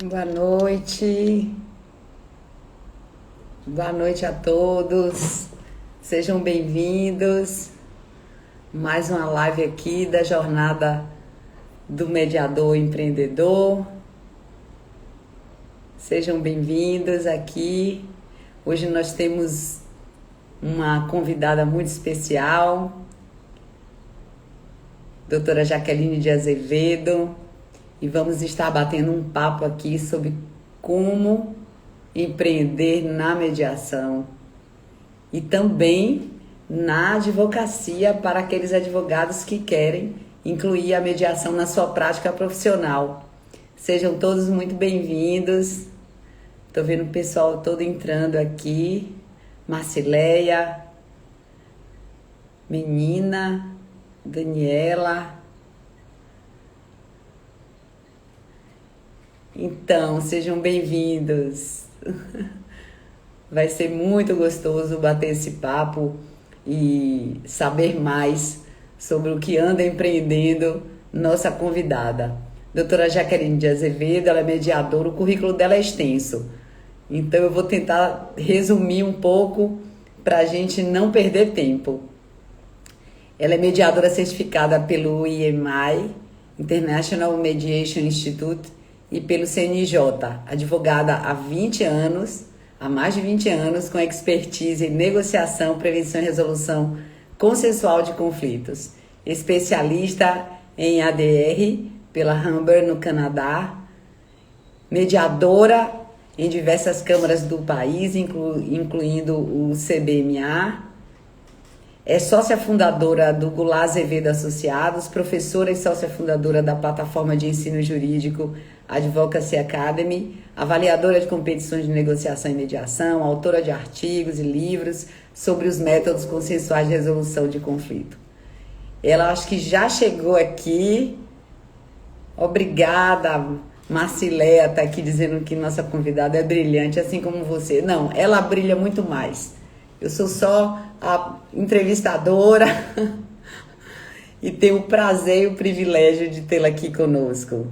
Boa noite a todos, sejam bem-vindos. Mais uma live aqui da jornada do mediador empreendedor. Sejam bem-vindos aqui. Hoje nós temos uma convidada muito especial, doutora Jaqueline de Azevedo, e vamos estar batendo um papo aqui sobre como empreender na mediação e também na advocacia para aqueles advogados que querem incluir a mediação na sua prática profissional. Sejam todos muito bem-vindos. Estou vendo o pessoal todo entrando aqui. Marcileia, Menina, Daniela. Então, sejam bem-vindos. Vai ser muito gostoso bater esse papo e saber mais sobre o que anda empreendendo nossa convidada. Doutora Jaqueline de Azevedo, ela é mediadora, o currículo dela é extenso. Então eu vou tentar resumir um pouco para a gente não perder tempo. Ela é mediadora certificada pelo IMI, International Mediation Institute, e pelo CNJ, advogada há 20 anos, há mais de 20 anos, com expertise em negociação, prevenção e resolução consensual de conflitos. Especialista em ADR pela Humber, no Canadá, mediadora em diversas câmaras do país, incluindo o CBMA. É sócia fundadora do Goulart Azevedo Associados, professora e sócia fundadora da plataforma de ensino jurídico Advocacy Academy, avaliadora de competições de negociação e mediação, autora de artigos e livros sobre os métodos consensuais de resolução de conflito. Ela acho que já chegou aqui. Obrigada, Marcileia está aqui dizendo que nossa convidada é brilhante, assim como você. Não, ela brilha muito mais. Eu sou só a entrevistadora e tenho o prazer e o privilégio de tê-la aqui conosco.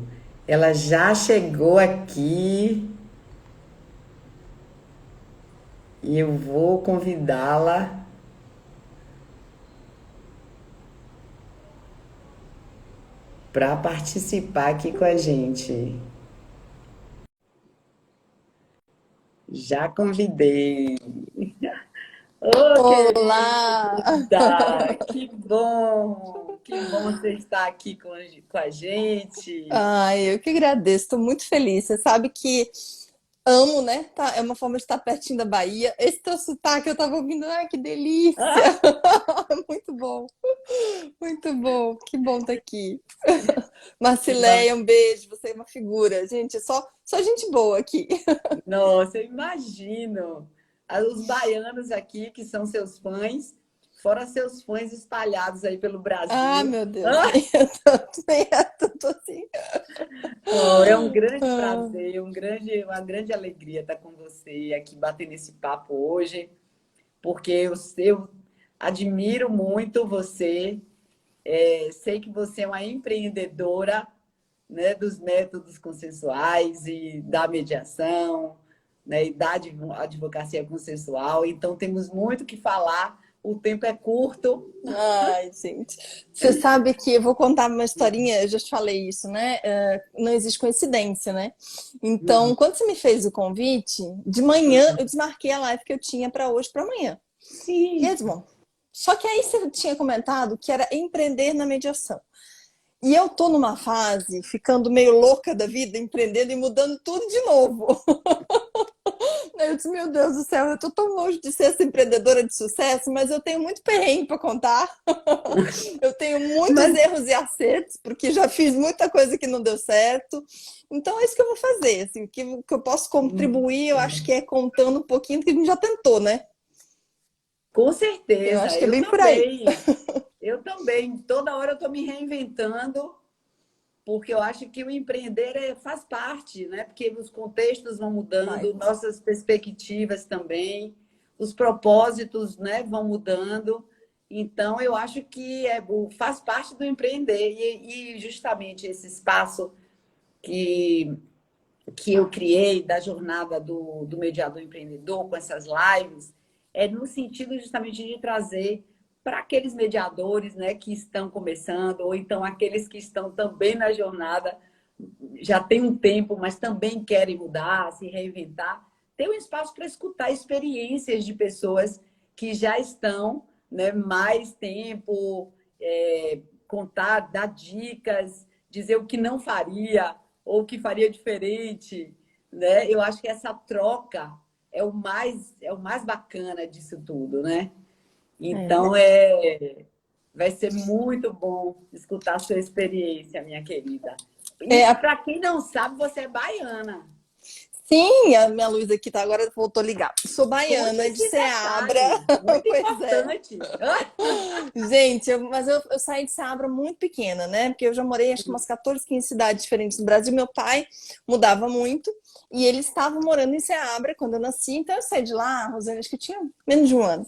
Ela já chegou aqui e eu vou convidá-la para participar aqui com a gente. Já convidei. Ô, Olá! querida! Que bom você estar aqui com a gente. Ai, eu que agradeço, estou muito feliz. Você sabe que amo, né? É uma forma de estar pertinho da Bahia. Esse teu sotaque eu tava ouvindo, ai, que delícia! Ah, Muito bom, muito bom. Que bom estar aqui. no- Marcileia, um beijo. Você é uma figura, gente. Só gente boa aqui. Nossa, eu imagino. Os baianos aqui, que são seus fãs, fora seus fãs espalhados aí pelo Ah, Brasil. meu Deus, Ah, nem eu tô assim. oh, é um grande Ah, prazer, uma grande alegria estar com você aqui batendo esse papo hoje, porque eu admiro muito você. Sei que você é uma empreendedora, né, dos métodos consensuais e da mediação, né, e da advocacia consensual. Então, temos muito que falar, o tempo é curto. ai, gente. Você sabe que eu vou contar uma historinha, eu já te falei isso, né? Não existe coincidência, né? Então, quando você me fez o convite, de manhã eu desmarquei a live que eu tinha para hoje para amanhã. Sim. Mesmo. Só que aí você tinha comentado que era empreender na mediação. E eu tô numa fase ficando meio louca da vida, empreendendo e mudando tudo de novo. Eu disse, meu Deus do céu, eu tô tão longe de ser essa empreendedora de sucesso, mas eu tenho muito perrengue para contar. Eu tenho muitos Mas erros e acertos, porque já fiz muita coisa que não deu certo. Então é isso que eu vou fazer. Assim, o que eu posso contribuir, eu acho que é contando um pouquinho do que a gente já tentou, né? com Eu certeza, acho que é bem por aí. eu também, toda hora eu estou me reinventando, porque eu acho que o empreender faz parte, né? Porque os contextos vão mudando, Faz. nossas perspectivas também, os propósitos, né, vão mudando. Então, eu acho que faz parte do empreender e justamente esse espaço que que eu criei da jornada do mediador empreendedor com essas lives é no sentido justamente de trazer para aqueles mediadores, né, que estão começando, ou então aqueles que estão também na jornada, já tem um tempo, mas também querem mudar, se reinventar, ter um espaço para escutar experiências de pessoas que já estão, né, mais tempo, contar, dar dicas, dizer o que não faria ou o que faria diferente, né? Eu acho que essa troca é o mais bacana disso tudo, né? Então, vai ser muito bom escutar a sua experiência, minha querida. E É, para quem não sabe, você é baiana. sim, a minha luz aqui tá agora voltou a ligar. Sou Conte baiana de esse Seabra. detalhe, muito Pois é. importante. Gente, mas eu saí de Seabra muito pequena, né? Porque eu já morei acho que umas 14, 15 cidades diferentes no Brasil. Meu pai mudava muito e ele estava morando em Seabra quando eu nasci. Então eu saí de lá, Rosane, acho que eu tinha menos de um ano.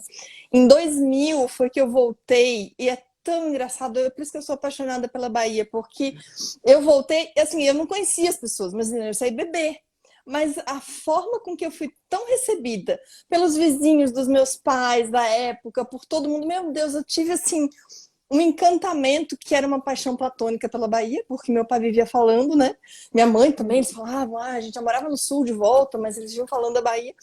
Em 2000 foi que eu voltei e é tão engraçado, por isso que eu sou apaixonada pela Bahia, porque eu voltei, assim, eu não conhecia as pessoas, mas eu saí bebê. Mas a forma com que eu fui tão recebida pelos vizinhos dos meus pais da época, por todo mundo, meu Deus, eu tive assim um encantamento que era uma paixão platônica pela Bahia, porque meu pai vivia falando, né? Minha mãe também, eles falavam, a gente já morava no sul de volta, mas eles iam falando da Bahia.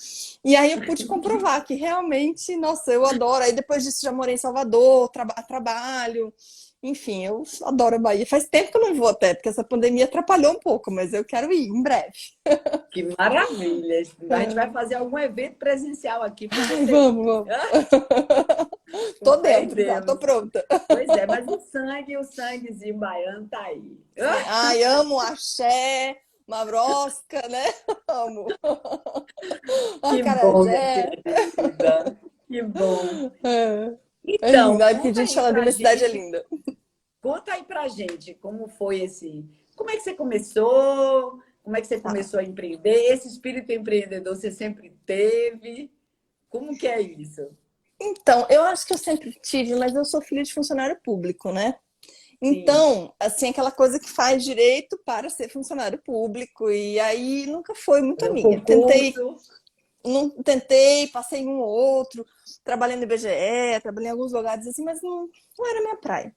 E aí eu pude comprovar que realmente, nossa, eu adoro. Aí depois disso já morei em Salvador, a trabalho. Enfim, eu adoro a Bahia. Faz tempo que eu não vou até, porque essa pandemia atrapalhou um pouco, mas eu quero ir em breve. Que maravilha! A gente vai fazer algum evento presencial aqui para Ai, você ir. vamos, vamos. Com Tô fé em dentro já, tô Deus. pronta. Pois é, mas o sanguezinho baiano tá aí. Sim. Ai, amo axé, mavrosca, né? Amo. Que bom, minha Acarajé. querida. Que bom. É Então, lindo. Ai, porque a gente fala de uma cidade é linda. conta aí pra gente como foi como é que você começou? Como é que você Tá. começou a empreender? Esse espírito empreendedor você sempre teve? Como que é isso? Então, eu acho que eu sempre tive, mas eu sou filha de funcionário público, né? Sim, Então, assim, aquela coisa que faz direito para ser funcionário público, e aí nunca foi muito a foi um minha. Tentei, concurso. não tentei, passei em um ou outro, trabalhei no IBGE, trabalhei em alguns lugares assim, mas não era minha praia.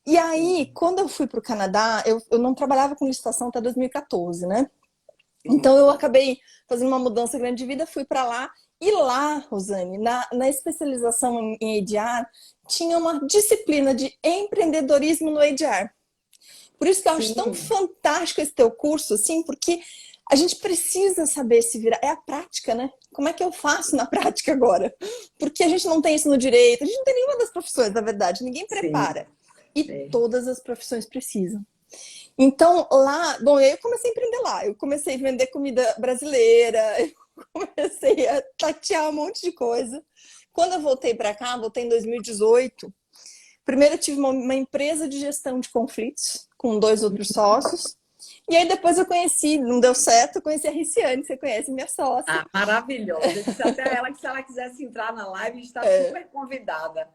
E aí, Sim, quando eu fui para o Canadá, eu não trabalhava com licitação até 2014, né? Então sim, eu acabei fazendo uma mudança grande de vida, fui para lá. E lá, Rosane, na especialização em EDR, tinha uma disciplina de empreendedorismo no EDR. Por isso que eu acho tão sim, fantástico esse teu curso, assim, porque a gente precisa saber se virar. É a prática, né? Como é que eu faço na prática agora? Porque a gente não tem isso no direito, a gente não tem nenhuma das profissões, na verdade, ninguém sim. prepara. E É. todas as profissões precisam. Então, lá, bom, eu comecei a empreender lá. Eu comecei a vender comida brasileira, eu comecei a tatear um monte de coisa. Quando eu voltei para cá, voltei em 2018. Primeiro eu tive uma empresa de gestão de conflitos com dois outros sócios. E aí depois eu conheci, não deu certo, eu conheci a Riciane, você conhece minha sócia. Ah, maravilhosa. Eu disse até a ela que se ela quisesse entrar na live, está super convidada.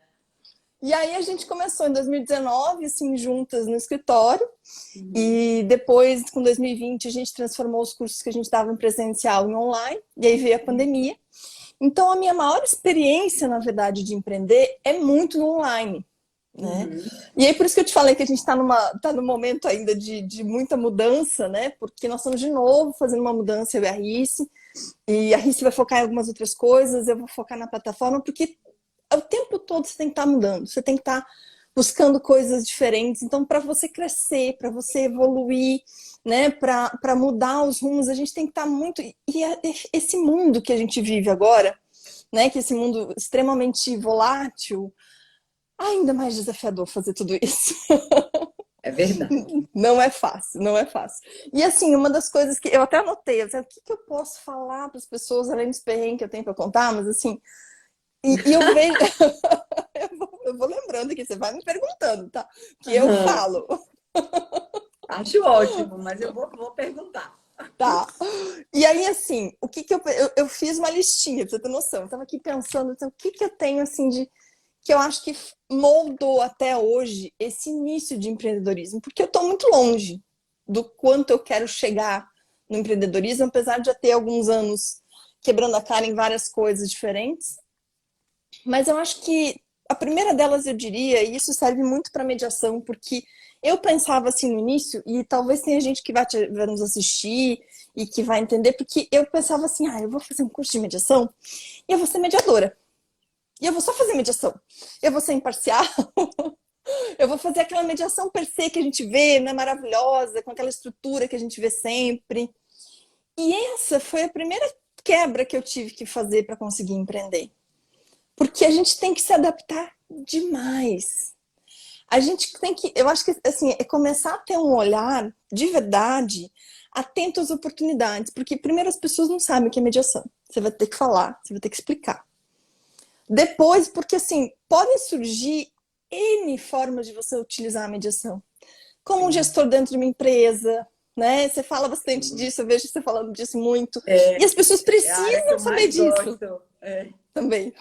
E aí a gente começou em 2019, assim, juntas no escritório. Uhum. E depois, com 2020, a gente transformou os cursos que a gente dava em presencial em online. E aí veio a pandemia. Então, a minha maior experiência, na verdade, de empreender é muito no online. Né? Uhum. E aí, por isso que eu te falei que a gente está no momento ainda de muita mudança, né? Porque nós estamos de novo fazendo uma mudança, eu e a Rice vai focar em algumas outras coisas, eu vou focar na plataforma, porque o tempo todo você tem que estar mudando, você tem que estar buscando coisas diferentes. Então, para você crescer, para você evoluir, né, para mudar os rumos, a gente tem que estar muito. Esse mundo que a gente vive agora, né, que esse mundo extremamente volátil, ainda mais desafiador fazer tudo isso. É verdade. Não é fácil, não é fácil. E assim, uma das coisas que eu até anotei, eu disse, o que, que eu posso falar para as pessoas além dos perrengues que eu tenho para contar, mas assim, e eu vejo, eu vou lembrando aqui, você vai me perguntando, tá? Que eu Uhum. falo, Acho ótimo, mas vou perguntar. tá? E aí, assim, o que que eu fiz uma listinha, pra você ter noção. Eu tava aqui pensando, então, o que que eu tenho, assim, de que eu acho que moldou até hoje esse início de empreendedorismo, porque eu tô muito longe do quanto eu quero chegar, no empreendedorismo, apesar de já ter alguns anos quebrando a cara em várias coisas diferentes. Mas eu acho que a primeira delas, eu diria, e isso serve muito para mediação, porque eu pensava assim no início, e talvez tenha gente que vai nos assistir e que vai entender, porque eu pensava assim, eu vou fazer um curso de mediação e eu vou ser mediadora. E eu vou só fazer mediação. Eu vou ser imparcial. Eu vou fazer aquela mediação per se que a gente vê, né, maravilhosa, com aquela estrutura que a gente vê sempre. E essa foi a primeira quebra que eu tive que fazer para conseguir empreender. Porque a gente tem que se adaptar demais. A gente tem que, eu acho que assim, é começar a ter um olhar de verdade atento às oportunidades, porque primeiro as pessoas não sabem o que é mediação. Você vai ter que falar, você vai ter que explicar. Depois, porque assim, podem surgir N formas de você utilizar a mediação. Como um gestor dentro de uma empresa, né? Você fala bastante disso, eu vejo você falando disso muito. E as pessoas É a área que precisam eu saber mais disso. gosto. Também.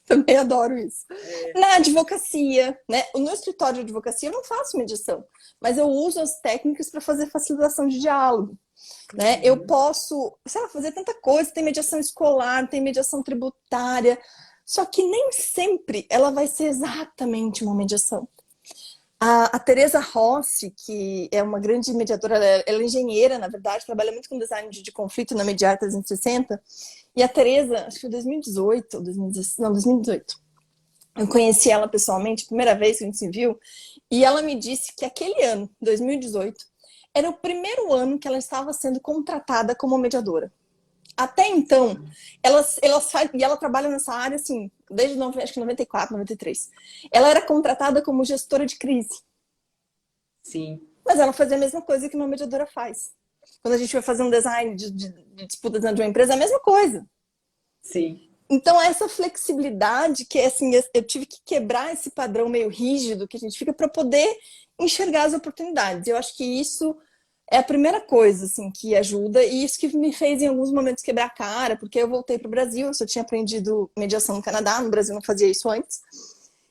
Também adoro isso. Na advocacia, né? No escritório de advocacia eu não faço mediação, mas eu uso as técnicas para fazer facilitação de diálogo. Né? Eu posso, sei lá, fazer tanta coisa, tem mediação escolar, tem mediação tributária, só que nem sempre ela vai ser exatamente uma mediação. A Teresa Rossi, que é uma grande mediadora, ela é engenheira, na verdade, trabalha muito com design de conflito na Mediar 360. E a Teresa, acho que foi 2018, 2017, não, 2018. Eu conheci ela pessoalmente, primeira vez que a gente se viu, e ela me disse que aquele ano, 2018, era o primeiro ano que ela estava sendo contratada como mediadora. Até então, e ela trabalha nessa área assim, desde acho que 94, 93. Ela era contratada como gestora de crise. Sim, Mas ela fazia a mesma coisa que uma mediadora faz. Quando a gente vai fazer um design de disputa dentro de uma empresa, é a mesma coisa. sim. Então, essa flexibilidade, que assim, eu tive que quebrar esse padrão meio rígido que a gente fica para poder enxergar as oportunidades. Eu acho que isso é a primeira coisa assim, que ajuda, e isso que me fez em alguns momentos quebrar a cara, porque eu voltei para o Brasil, eu só tinha aprendido mediação no Canadá, no Brasil não fazia isso antes.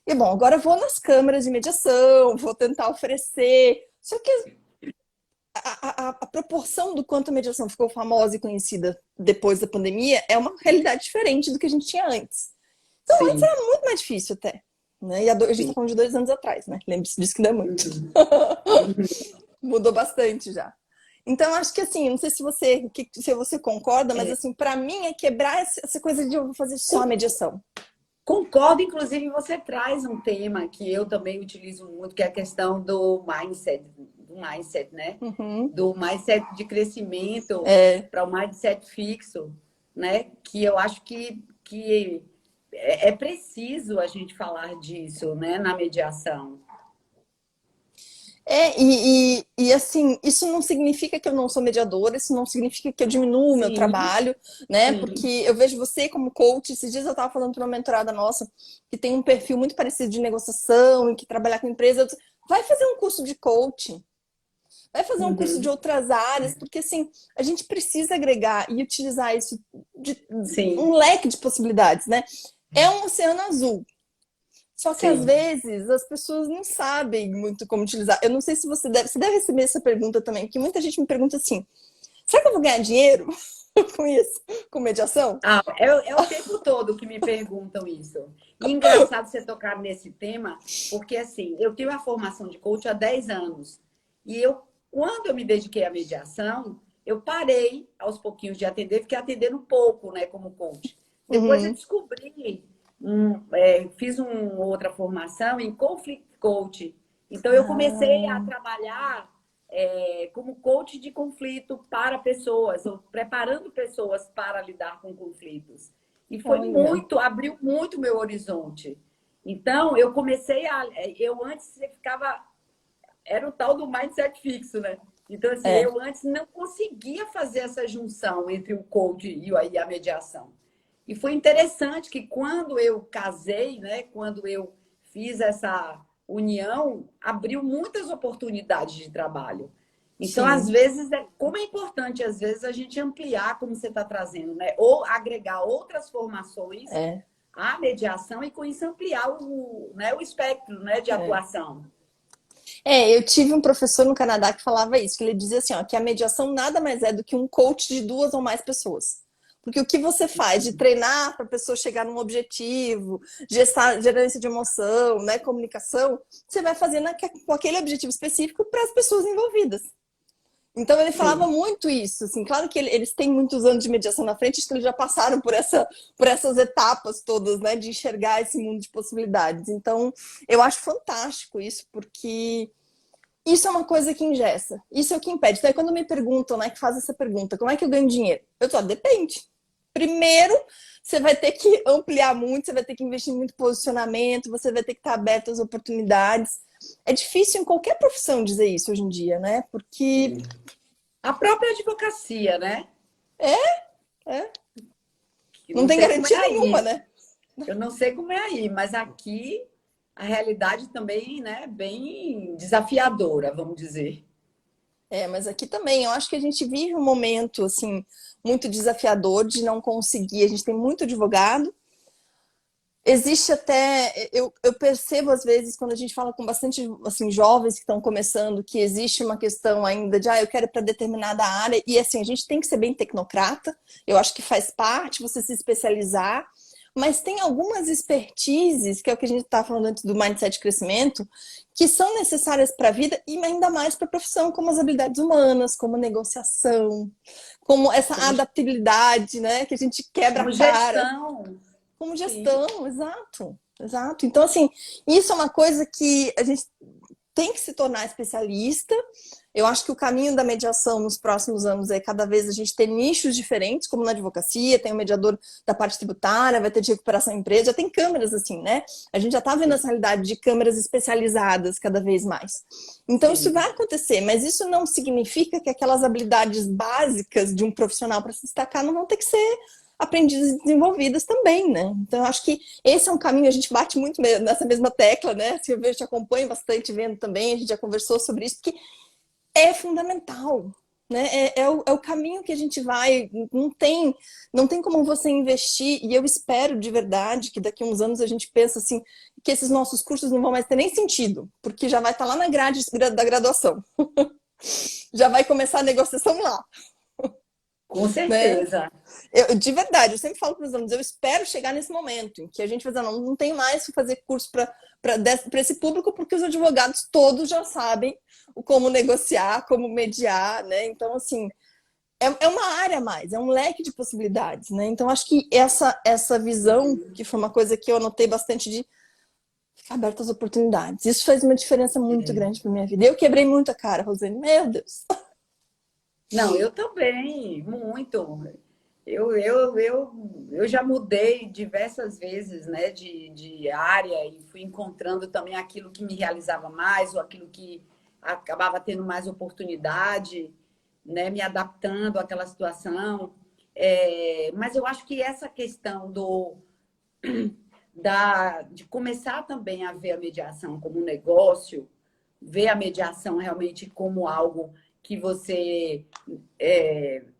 E bom, agora eu vou nas câmaras de mediação, vou tentar oferecer. Só que a proporção do quanto a mediação ficou famosa e conhecida depois da pandemia é uma realidade diferente do que a gente tinha antes. Então, antes Sim, era muito mais difícil até. Né? E a gente está sim. falando de 2 anos atrás, né? Lembre-se disso que dá muito. Uhum, uhum. Mudou bastante já. Então, acho que assim, não sei se você concorda, mas assim, para mim é quebrar essa coisa de eu vou fazer só a mediação. Concordo, inclusive você traz um tema que eu também utilizo muito, que é a questão do mindset, né? Uhum. Do mindset de crescimento É, para o mindset fixo, né? Que eu acho que é preciso a gente falar disso, né? Na mediação. assim, isso não significa que eu não sou mediadora, isso não significa que eu diminuo o meu Sim, trabalho, né? Porque sim. eu vejo você como coach. Esses dias eu estava falando para uma mentorada nossa que tem um perfil muito parecido de negociação e que trabalhar com empresa. Eu disse, vai fazer um curso de coaching, vai fazer um curso de Uhum, outras áreas, porque assim, a gente precisa agregar e utilizar isso de um sim, leque de possibilidades, né? É um oceano azul. Só que às sim. vezes as pessoas não sabem muito como utilizar. Eu não sei se você deve receber essa pergunta também, porque muita gente me pergunta assim: será que eu vou ganhar dinheiro com isso, com mediação? É o tempo todo que me perguntam isso. E engraçado você tocar nesse tema, porque assim, eu tenho a formação de coach há 10 anos. E quando eu me dediquei à mediação, eu parei aos pouquinhos de atender, fiquei atendendo pouco, né, como coach. Depois eu Uhum. descobri, fiz uma outra formação em conflict coach. Então eu comecei a Ah, trabalhar como coach de conflito para pessoas, ou preparando pessoas para lidar com conflitos. E olha. abriu muito meu horizonte. Então, eu comecei eu antes ficava, era o tal do mindset fixo, né? Então, assim, É, eu antes não conseguia fazer essa junção entre o coach e a mediação. E foi interessante que quando eu casei, né, quando eu fiz essa união, abriu muitas oportunidades de trabalho. Então, às sim. vezes, como é importante, às vezes, a gente ampliar, como você está trazendo, né? Ou agregar outras formações É, à mediação e, com isso, ampliar né, o espectro, né, de é. atuação. Eu tive um professor no Canadá que falava isso, que ele dizia assim, ó, que a mediação nada mais é do que um coach de 2 ou mais pessoas. Porque o que você faz de treinar para a pessoa chegar num objetivo, gerência de emoção, né, comunicação, você vai fazer com aquele objetivo específico para as pessoas envolvidas. Então ele falava Sim. muito isso, assim, claro que eles têm muitos anos de mediação na frente, acho que eles já passaram por essas etapas todas, né, de enxergar esse mundo de possibilidades. Então eu acho fantástico isso, porque isso é uma coisa que engessa, isso é o que impede. Então, quando me perguntam, né, que faz essa pergunta, como é que eu ganho dinheiro? Eu falo, depende. Primeiro, você vai ter que ampliar muito, você vai ter que investir em muito posicionamento, você vai ter que estar aberto às oportunidades. É difícil em qualquer profissão dizer isso hoje em dia, né? Porque A própria advocacia, né? é, Que não não tem sei como é garantia nenhuma, aí. né? Eu não sei como é aí, mas aqui a realidade também, né, é bem desafiadora, vamos dizer. Mas aqui também, eu acho que a gente vive um momento, assim, muito desafiador de não conseguir. A gente tem muito advogado. Existe até, eu percebo às vezes, quando a gente fala com bastante assim, jovens que estão começando, que existe uma questão ainda de, eu quero ir para determinada área, e assim, a gente tem que ser bem tecnocrata, eu acho que faz parte você se especializar, mas tem algumas expertises, que é o que a gente está falando antes do mindset de crescimento, que são necessárias para a vida e ainda mais para a profissão, como as habilidades humanas, como negociação, como essa Como, adaptabilidade, né, que a gente quebra a como cara gestão, como sim. gestão, exato, exato. Então, assim, isso é uma coisa que a gente tem que se tornar especialista. Eu acho que o caminho da mediação nos próximos anos é cada vez a gente ter nichos diferentes, como na advocacia, tem o mediador da parte tributária, vai ter de recuperação em empresa, já tem câmeras assim, né? A gente já está vendo essa realidade de câmeras especializadas cada vez mais. Então, isso Sim. vai acontecer, mas isso não significa que aquelas habilidades básicas de um profissional para se destacar não vão ter que ser aprendidas e desenvolvidas também, né? Então, eu acho que esse é um caminho, a gente bate muito nessa mesma tecla, né? Se eu vejo, te acompanho bastante vendo também, a gente já conversou sobre isso, porque é fundamental, né? É o caminho que a gente vai, não tem como você investir, e eu espero de verdade que daqui a uns anos a gente pensa assim, que esses nossos cursos não vão mais ter nem sentido, porque já vai estar lá na grade da graduação. Já vai começar a negociação lá, Com né? certeza. De verdade, eu sempre falo para os alunos, eu espero chegar nesse momento em que a gente vai dizer, não tem mais que fazer curso para esse público, porque os advogados todos já sabem como negociar, como mediar, né? Então, assim, é uma área a mais, é um leque de possibilidades, né? Então, acho que essa visão, que foi uma coisa que eu anotei bastante de ficar aberta às oportunidades, isso fez uma diferença muito grande para minha vida. Eu quebrei muito a cara, Rosane, meu Deus. Não, eu também, muito. Eu já mudei diversas vezes, né, de área e fui encontrando também aquilo que me realizava mais ou aquilo que acabava tendo mais oportunidade, né, me adaptando àquela situação. Mas eu acho que essa questão de começar também a ver a mediação como um negócio, ver a mediação realmente como algo que você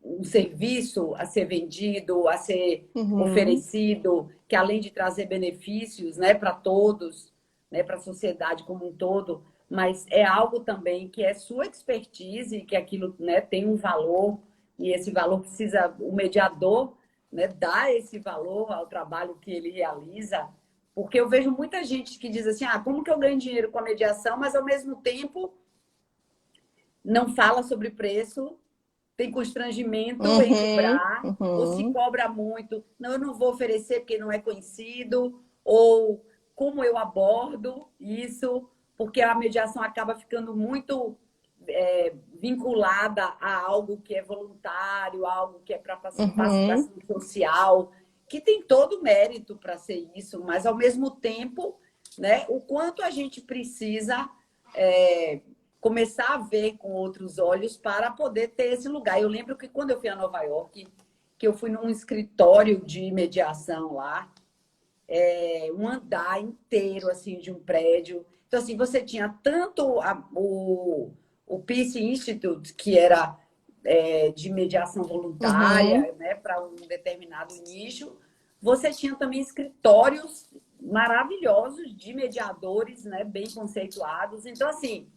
um serviço a ser vendido, a ser Uhum, oferecido, que além de trazer benefícios, né, para todos, né, para a sociedade como um todo, mas é algo também que é sua expertise, que aquilo, né, tem um valor e esse valor precisa o mediador, né, dar esse valor ao trabalho que ele realiza. Porque eu vejo muita gente que diz assim: como que eu ganho dinheiro com a mediação, mas ao mesmo tempo não fala sobre preço, tem constrangimento em uhum, cobrar, ou se uhum. cobra muito, não, eu não vou oferecer porque não é conhecido, ou como eu abordo isso, porque a mediação acaba ficando muito vinculada a algo que é voluntário, algo que é para Uhum, participação social, que tem todo o mérito para ser isso, mas ao mesmo tempo, né, o quanto a gente precisa é, começar a ver com outros olhos para poder ter esse lugar. Eu lembro que quando eu fui a Nova York, que eu fui num escritório de mediação lá, um andar inteiro assim de um prédio. Então, assim, você tinha tanto o Peace Institute, que era de mediação uhum. voluntária, né, para um determinado nicho, você tinha também escritórios maravilhosos de mediadores, né, bem conceituados. Então, assim,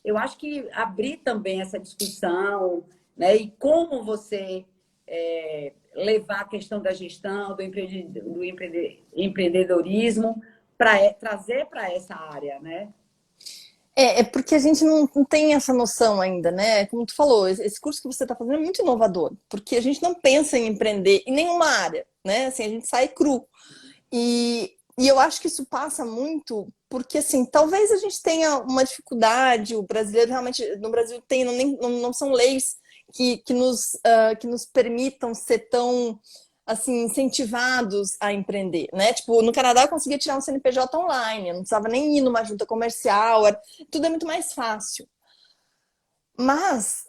eu acho que abrir também essa discussão, né? E como você levar a questão da gestão, empreendedorismo, para trazer para essa área, né? É porque a gente não tem essa noção ainda, né? Como tu falou, esse curso que você está fazendo é muito inovador, porque a gente não pensa em empreender em nenhuma área, né? Assim, a gente sai cru. E eu acho que isso passa muito porque, assim, talvez a gente tenha uma dificuldade, o brasileiro realmente, no Brasil tem, não são leis que nos permitam ser tão, assim, incentivados a empreender, né? Tipo, no Canadá eu conseguia tirar um CNPJ online, eu não precisava nem ir numa junta comercial, tudo é muito mais fácil. Mas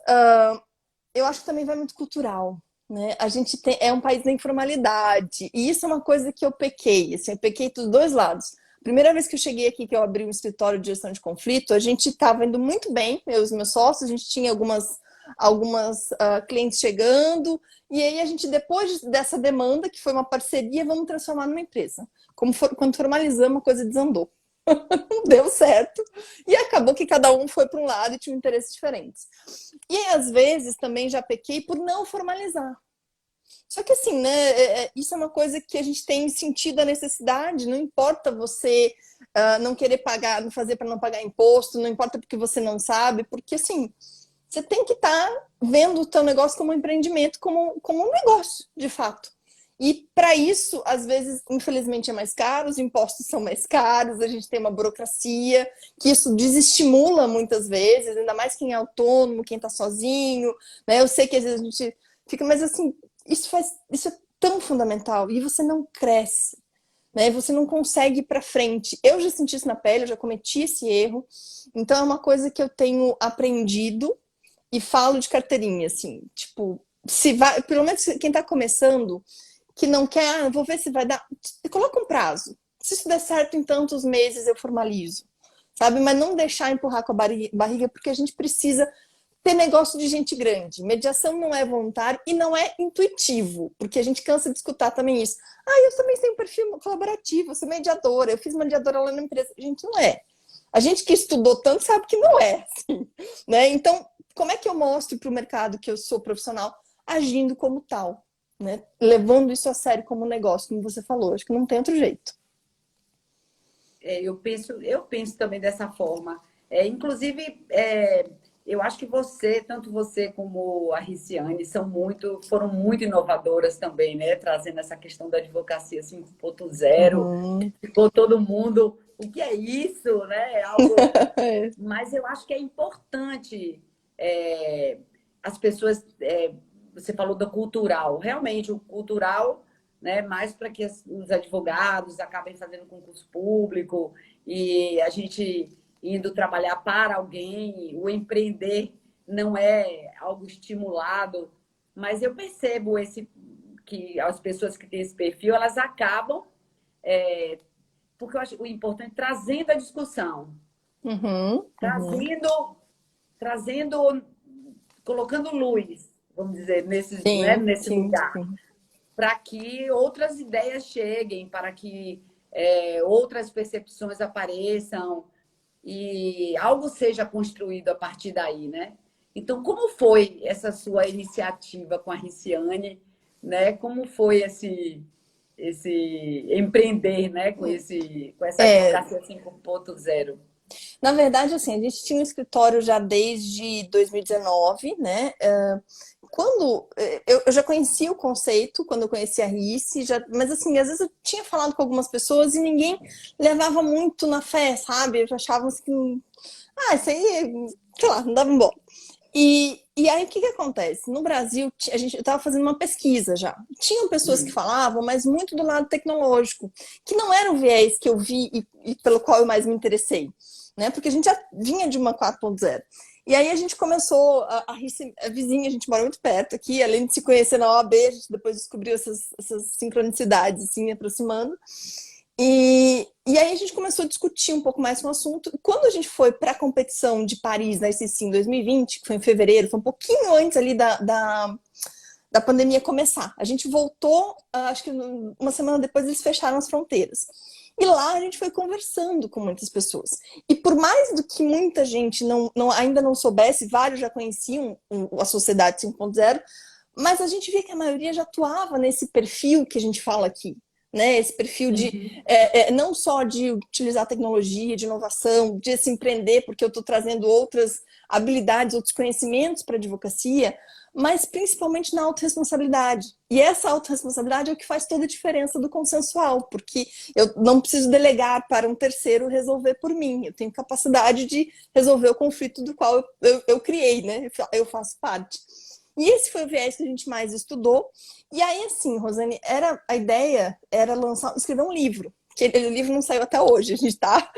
eu acho que também vai muito cultural, né? A gente é um país da informalidade, e isso é uma coisa que eu pequei, assim, eu pequei dos dois lados. Primeira vez que eu cheguei aqui, que eu abri um escritório de gestão de conflito, a gente estava indo muito bem, eu e os meus sócios, a gente tinha algumas clientes chegando, e aí a gente, depois dessa demanda, que foi uma parceria, vamos transformar numa empresa. Quando formalizamos, a coisa desandou. Não deu certo. E acabou que cada um foi para um lado e tinha interesses diferentes. E às vezes também já pequei por não formalizar. Só que assim, né? Isso é uma coisa que a gente tem sentido a necessidade. Não importa você não querer pagar, não fazer para não pagar imposto, não importa porque você não sabe, porque assim, você tem que estar vendo o teu negócio como um empreendimento, como um negócio, de fato. E para isso, às vezes, infelizmente, é mais caro, os impostos são mais caros, a gente tem uma burocracia, que isso desestimula muitas vezes, ainda mais quem é autônomo, quem está sozinho, né? Eu sei que às vezes a gente fica, mas assim, isso é tão fundamental, e você não cresce, né? Você não consegue ir para frente. Eu já senti isso na pele, eu já cometi esse erro, então é uma coisa que eu tenho aprendido e falo de carteirinha, assim, tipo, se vai, pelo menos quem está começando, que não quer, vou ver se vai dar. Coloca um prazo. Se isso der certo em tantos meses, eu formalizo. Sabe? Mas não deixar empurrar com a barriga, porque a gente precisa ter negócio de gente grande. Mediação não é voluntário e não é intuitivo, porque a gente cansa de escutar também isso. Eu também tenho um perfil colaborativo, eu sou mediadora, eu fiz mediadora lá na empresa. A gente não é. A gente que estudou tanto sabe que não é. Assim, né? Então, como é que eu mostro para o mercado que eu sou profissional agindo como tal? Né? Levando isso a sério como negócio, como você falou, acho que não tem outro jeito. Eu penso também dessa forma. Inclusive, eu acho que tanto você como a Riciane, foram muito inovadoras também, né? Trazendo essa questão da advocacia 5.0. Uhum. Ficou todo mundo, o que é isso, né? Mas eu acho que é importante as pessoas. Você falou do cultural. Realmente, o cultural, né, mais para que os advogados acabem fazendo concurso público e a gente indo trabalhar para alguém, o empreender não é algo estimulado, mas eu percebo que as pessoas que têm esse perfil, elas acabam, porque eu acho o importante trazendo a discussão, Uhum. Uhum. trazendo, trazendo, colocando luz, vamos dizer, né, Sim, nesse sim, lugar sim. para que outras ideias cheguem, para que outras percepções apareçam e algo seja construído a partir daí, né? Então, como foi essa sua iniciativa com a Riciane, né? Como foi esse empreender, né? Com essa É, advocacia 5.0? na verdade, assim, a gente tinha um escritório já desde 2019, né? Quando eu já conhecia o conceito, quando eu conheci a RICE, mas assim, às vezes eu tinha falado com algumas pessoas e ninguém levava muito na fé, sabe? Eu achava assim, isso aí, sei lá, não dava bom. E aí, o que acontece? No Brasil, eu estava fazendo uma pesquisa já. Tinham pessoas que falavam, mas muito do lado tecnológico, que não era o viés que eu vi e pelo qual eu mais me interessei, né? Porque a gente já vinha de uma 4.0. E aí a gente começou, a vizinha, a gente mora muito perto aqui, além de se conhecer na OAB, a gente depois descobriu essas sincronicidades, assim, aproximando. E aí a gente começou a discutir um pouco mais com o assunto. Quando a gente foi para a competição de Paris na ICC em 2020, que foi em fevereiro, foi um pouquinho antes ali da pandemia começar. A gente voltou, acho que uma semana depois eles fecharam as fronteiras. E lá a gente foi conversando com muitas pessoas. E por mais do que muita gente ainda não soubesse, vários já conheciam a Sociedade 5.0, mas a gente via que a maioria já atuava nesse perfil que a gente fala aqui, né? Esse perfil de não só de utilizar tecnologia, de inovação, de se empreender, porque eu estou trazendo outras habilidades, outros conhecimentos para a advocacia, mas principalmente na autorresponsabilidade. E essa autorresponsabilidade é o que faz toda a diferença do consensual, porque eu não preciso delegar para um terceiro resolver por mim. Eu tenho capacidade de resolver o conflito do qual eu criei, né? Eu faço parte. E esse foi o viés que a gente mais estudou. E aí, assim, Rosane, a ideia era escrever um livro. Que o livro não saiu até hoje. A gente está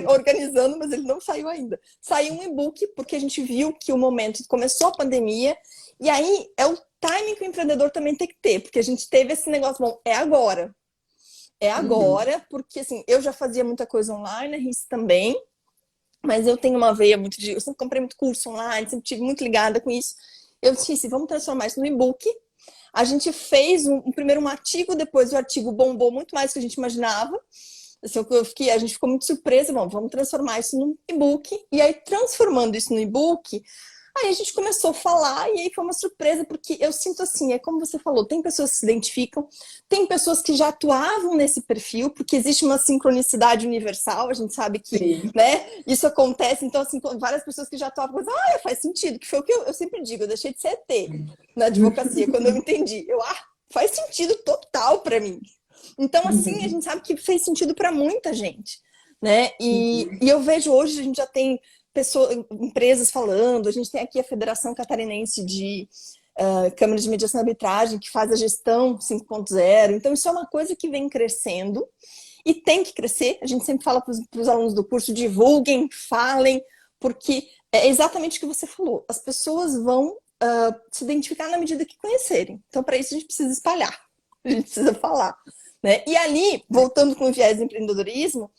organizando, mas ele não saiu ainda. Saiu um e-book, porque a gente viu que o momento começou a pandemia, e aí é o timing que o empreendedor também tem que ter, porque a gente teve esse negócio, bom, é agora. É agora, porque assim, eu já fazia muita coisa online, a Riz também, mas eu tenho uma veia muito de. Eu sempre comprei muito curso online, sempre tive muito ligada com isso. Eu disse, vamos transformar isso no e-book. A gente fez primeiro um artigo, depois o artigo bombou muito mais do que a gente imaginava. Assim, a gente ficou muito surpresa, bom, vamos transformar isso num e-book. E aí, transformando isso no e-book, aí a gente começou a falar e aí foi uma surpresa, porque eu sinto assim, é como você falou, tem pessoas que se identificam, tem pessoas que já atuavam nesse perfil, porque existe uma sincronicidade universal, a gente sabe que, né, isso acontece, então assim, várias pessoas que já atuavam, faz sentido, que foi o que eu sempre digo, eu deixei de ser ET na advocacia, quando eu entendi, faz sentido total para mim. Então assim, a gente sabe que fez sentido para muita gente, né, e eu vejo hoje, a gente já tem empresas falando, a gente tem aqui a Federação Catarinense de Câmara de Mediação e Arbitragem, que faz a gestão 5.0, então isso é uma coisa que vem crescendo e tem que crescer, a gente sempre fala para os alunos do curso, divulguem, falem, porque é exatamente o que você falou, as pessoas vão se identificar na medida que conhecerem, então para isso a gente precisa espalhar, a gente precisa falar, né? E ali, voltando com o viés do empreendedorismo,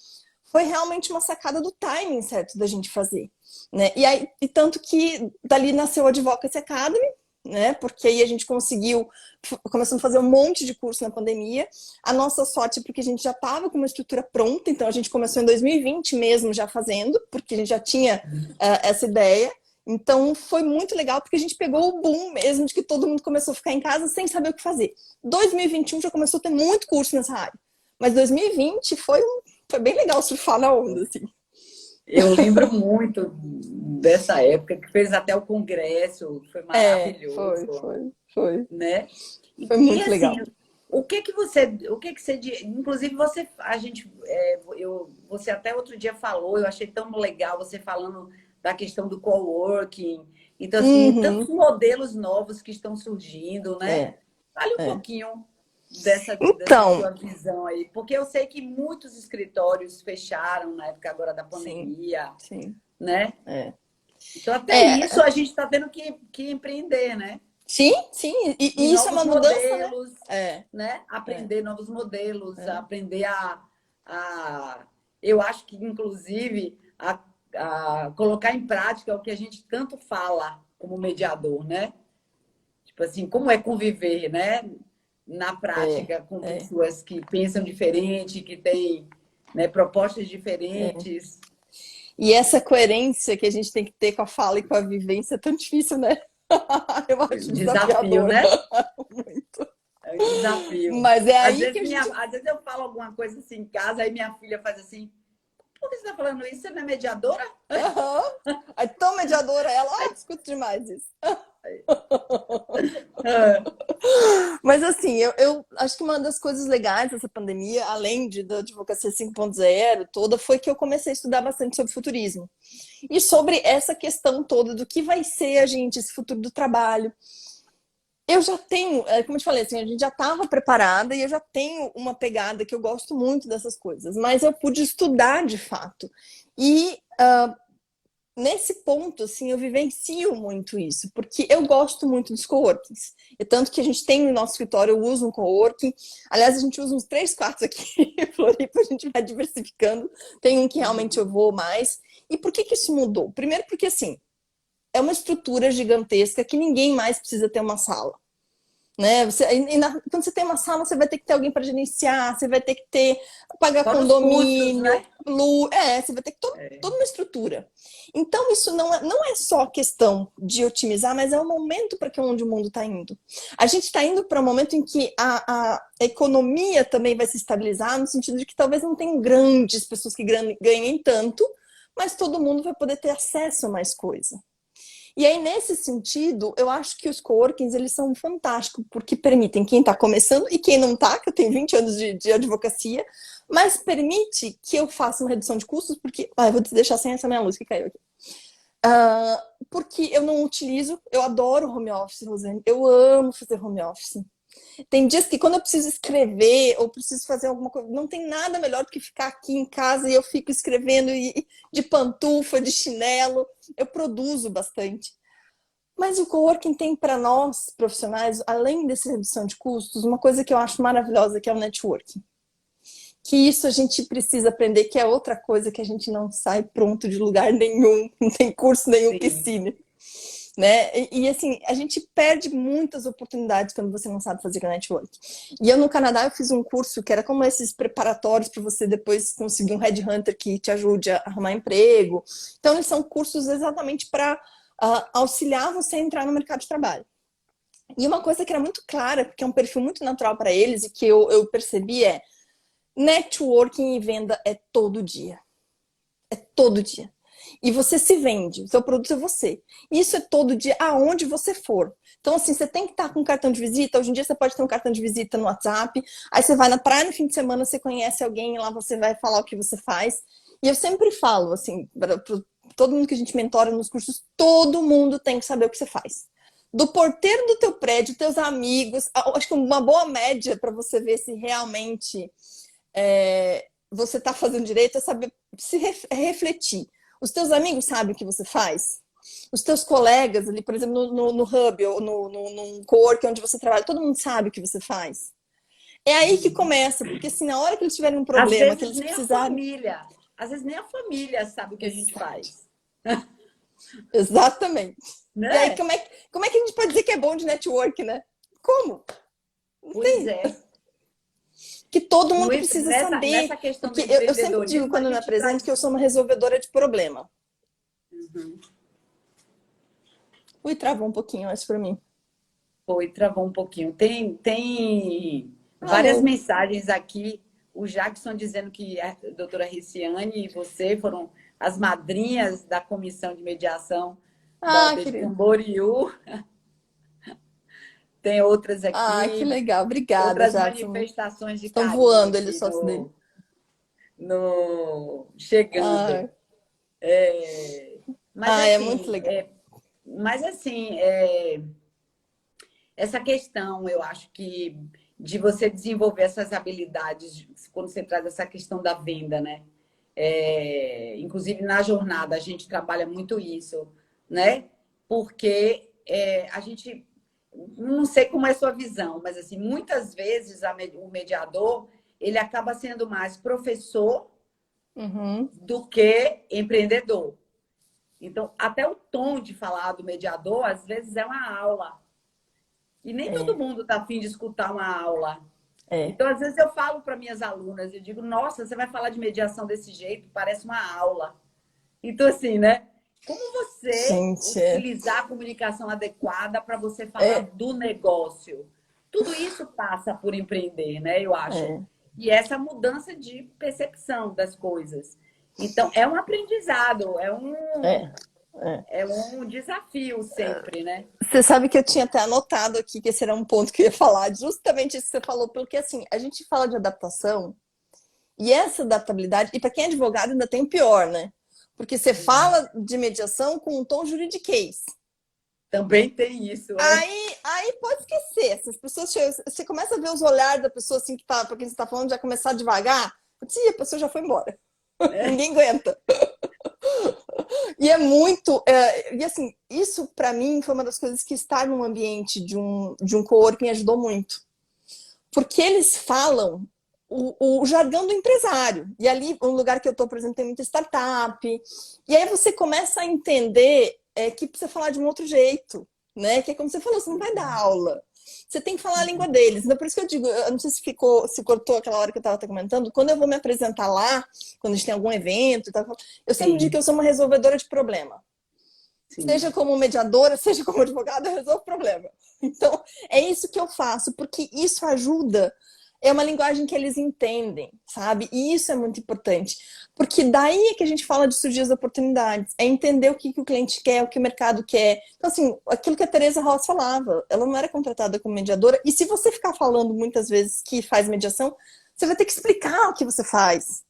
foi realmente uma sacada do timing certo da gente fazer, né? E tanto que dali nasceu a Advocacy Academy, né? Porque aí a gente começamos a fazer um monte de curso na pandemia. A nossa sorte é porque a gente já estava com uma estrutura pronta, então a gente começou em 2020 mesmo já fazendo, porque a gente já tinha essa ideia. Então foi muito legal, porque a gente pegou o boom mesmo de que todo mundo começou a ficar em casa sem saber o que fazer. 2021 já começou a ter muito curso nessa área, mas 2020 foi bem legal surfar na onda, assim. Eu lembro muito dessa época, que fez até o congresso, foi maravilhoso. Foi. Né? Foi muito assim, legal. O que que você, inclusive você até outro dia falou, eu achei tão legal você falando da questão do coworking. Então, assim, tantos modelos novos que estão surgindo, né? Fale um pouquinho dessa sua visão aí, porque eu sei que muitos escritórios fecharam na época agora da pandemia, né? Então, até isso a gente está tendo que empreender, né? Sim. E isso é uma modelos, né? Aprender novos modelos, aprender eu acho que, inclusive, a colocar em prática o que a gente tanto fala como mediador, né? Tipo assim, como é conviver, né? Na prática, com pessoas que pensam diferente, que têm, né, propostas diferentes. E essa coerência que a gente tem que ter com a fala e com a vivência é tão difícil, né? Eu acho desafio, né? Muito. É um desafio. Mas é aí que às vezes eu falo alguma coisa assim em casa, aí minha filha faz assim: por que você está falando isso? Você não é mediadora? Aí tão mediadora ela, discuto demais isso. Mas assim, eu acho que uma das coisas legais dessa pandemia, além da advocacia 5.0 toda, foi que eu comecei a estudar bastante sobre futurismo. E sobre essa questão toda do que vai ser esse futuro do trabalho. Eu já tenho, como eu te falei, assim, a gente já estava preparada e eu já tenho uma pegada que eu gosto muito dessas coisas, mas eu pude estudar de fato. E nesse ponto, assim, eu vivencio muito isso, porque eu gosto muito dos coworkings. E tanto que a gente tem no nosso escritório, eu uso um coworking. Aliás, a gente usa uns 3, 4 aqui em Floripa, a gente vai diversificando. Tem um que realmente eu vou mais. E por que isso mudou? Primeiro porque, assim, é uma estrutura gigantesca que ninguém mais precisa ter uma sala. né? Quando você tem uma sala, você vai ter que ter alguém para gerenciar, você vai ter que ter pagar Fora os custos, condomínio, né? luz, você vai ter que toda uma estrutura. Então, isso não é só questão de otimizar, mas é o momento para onde o mundo está indo. A gente está indo para um momento em que a economia também vai se estabilizar, no sentido de que talvez não tenham grandes pessoas que ganhem tanto, mas todo mundo vai poder ter acesso a mais coisa. E aí, nesse sentido, eu acho que os coworkings, eles são fantásticos, porque permitem quem está começando e quem não está, que eu tenho 20 anos de advocacia, mas permite que eu faça uma redução de custos, porque... eu vou te deixar sem essa minha luz que caiu aqui. Porque eu não utilizo, eu adoro home office, Rosane, eu amo fazer home office. Tem dias que quando eu preciso escrever ou preciso fazer alguma coisa, não tem nada melhor do que ficar aqui em casa e eu fico escrevendo de pantufa, de chinelo. Eu produzo bastante. Mas o coworking tem para nós, profissionais, além dessa redução de custos, uma coisa que eu acho maravilhosa, que é o networking. Que isso a gente precisa aprender, que é outra coisa que a gente não sai pronto de lugar nenhum, não tem curso nenhum que ensine. Né? Assim, a gente perde muitas oportunidades quando você não sabe fazer network. E eu no Canadá eu fiz um curso que era como esses preparatórios para você depois conseguir um headhunter que te ajude a arrumar emprego. Então eles são cursos exatamente para auxiliar você a entrar no mercado de trabalho. E uma coisa que era muito clara, porque é um perfil muito natural para eles e que eu percebi é: networking e venda é todo dia. É todo dia. E você se vende, o seu produto é você. Isso é todo dia, aonde você for. Então, assim, você tem que estar com um cartão de visita. Hoje em dia você pode ter um cartão de visita no WhatsApp. Aí você vai na praia no fim de semana, você conhece alguém e lá você vai falar o que você faz. E eu sempre falo, assim, para todo mundo que a gente mentora nos cursos, todo mundo tem que saber o que você faz. Do porteiro do teu prédio, teus amigos. Acho que uma boa média para você ver se realmente você está fazendo direito é saber se refletir. Os teus amigos sabem o que você faz? Os teus colegas ali, por exemplo, no hub ou no coworking onde você trabalha, todo mundo sabe o que você faz? É aí que começa, porque se na hora que eles tiverem um problema, que eles precisarem... Às vezes nem a família sabe o que a gente faz. Exatamente. Né? E aí, como é que a gente pode dizer que é bom de network, né? Como? Não pois tem. é. Que todo mundo precisa saber. Nessa questão porque do eu sempre digo quando eu me apresento que eu sou uma resolvedora de problema. Uhum. Ui, travou um pouquinho, acho, para mim. Foi, travou um pouquinho. Tem várias mensagens aqui. O Jackson dizendo que a doutora Riciane e você foram as madrinhas da comissão de mediação da OAB de Camboriú. Tem outras aqui. Que legal. Obrigada, outras Jackson. manifestações de Estão carinho voando eles sócios dele. Chegando. Mas assim, é muito legal. Mas assim, essa questão, eu acho que de você desenvolver essas habilidades, quando você traz essa questão da venda, né? Inclusive na jornada a gente trabalha muito isso, né? Porque a gente, não sei como é a sua visão, mas assim, muitas vezes o mediador, ele acaba sendo mais professor do que empreendedor. Então, até o tom de falar do mediador, às vezes, é uma aula. E nem todo mundo está afim de escutar uma aula. Então, às vezes, eu falo para minhas alunas, eu digo, nossa, você vai falar de mediação desse jeito, parece uma aula. Então, assim, né? Como você utilizar a comunicação adequada para você falar do negócio? Tudo isso passa por empreender, né? Eu acho. E essa mudança de percepção das coisas. Então, é um aprendizado, é um desafio sempre, né? Você sabe que eu tinha até anotado aqui que esse era um ponto que eu ia falar, justamente isso que você falou, porque assim, a gente fala de adaptação e essa adaptabilidade, e para quem é advogado ainda tem o pior, né? Porque você fala de mediação com um tom juridiquês. Também tem isso. Aí pode esquecer. Essas pessoas, você começa a ver os olhares da pessoa assim que tá, para quem você está falando, já começar devagar, a pessoa já foi embora. Ninguém aguenta. E é muito... e assim, isso para mim foi uma das coisas que estar num ambiente de um coworking ajudou muito. Porque eles falam o jargão do empresário. E ali, um lugar que eu tô, por exemplo, tem muita startup. E aí você começa a entender que precisa falar de um outro jeito. Né? Que é como você falou, você não vai dar aula. você tem que falar a língua deles. Então, por isso que eu digo, eu não sei se cortou aquela hora que eu estava comentando, quando eu vou me apresentar lá, quando a gente tem algum evento, eu sempre digo que Sim, eu sou uma resolvedora de problema. sim. Seja como mediadora, seja como advogada, eu resolvo problema. Então, é isso que eu faço, porque isso ajuda. É uma linguagem que eles entendem, sabe? E isso é muito importante. Porque daí é que a gente fala de surgir as oportunidades. É entender o que o cliente quer, o que o mercado quer. Então, assim, aquilo que a Teresa Ross falava, ela não era contratada como mediadora. E se você ficar falando muitas vezes que faz mediação, você vai ter que explicar o que você faz.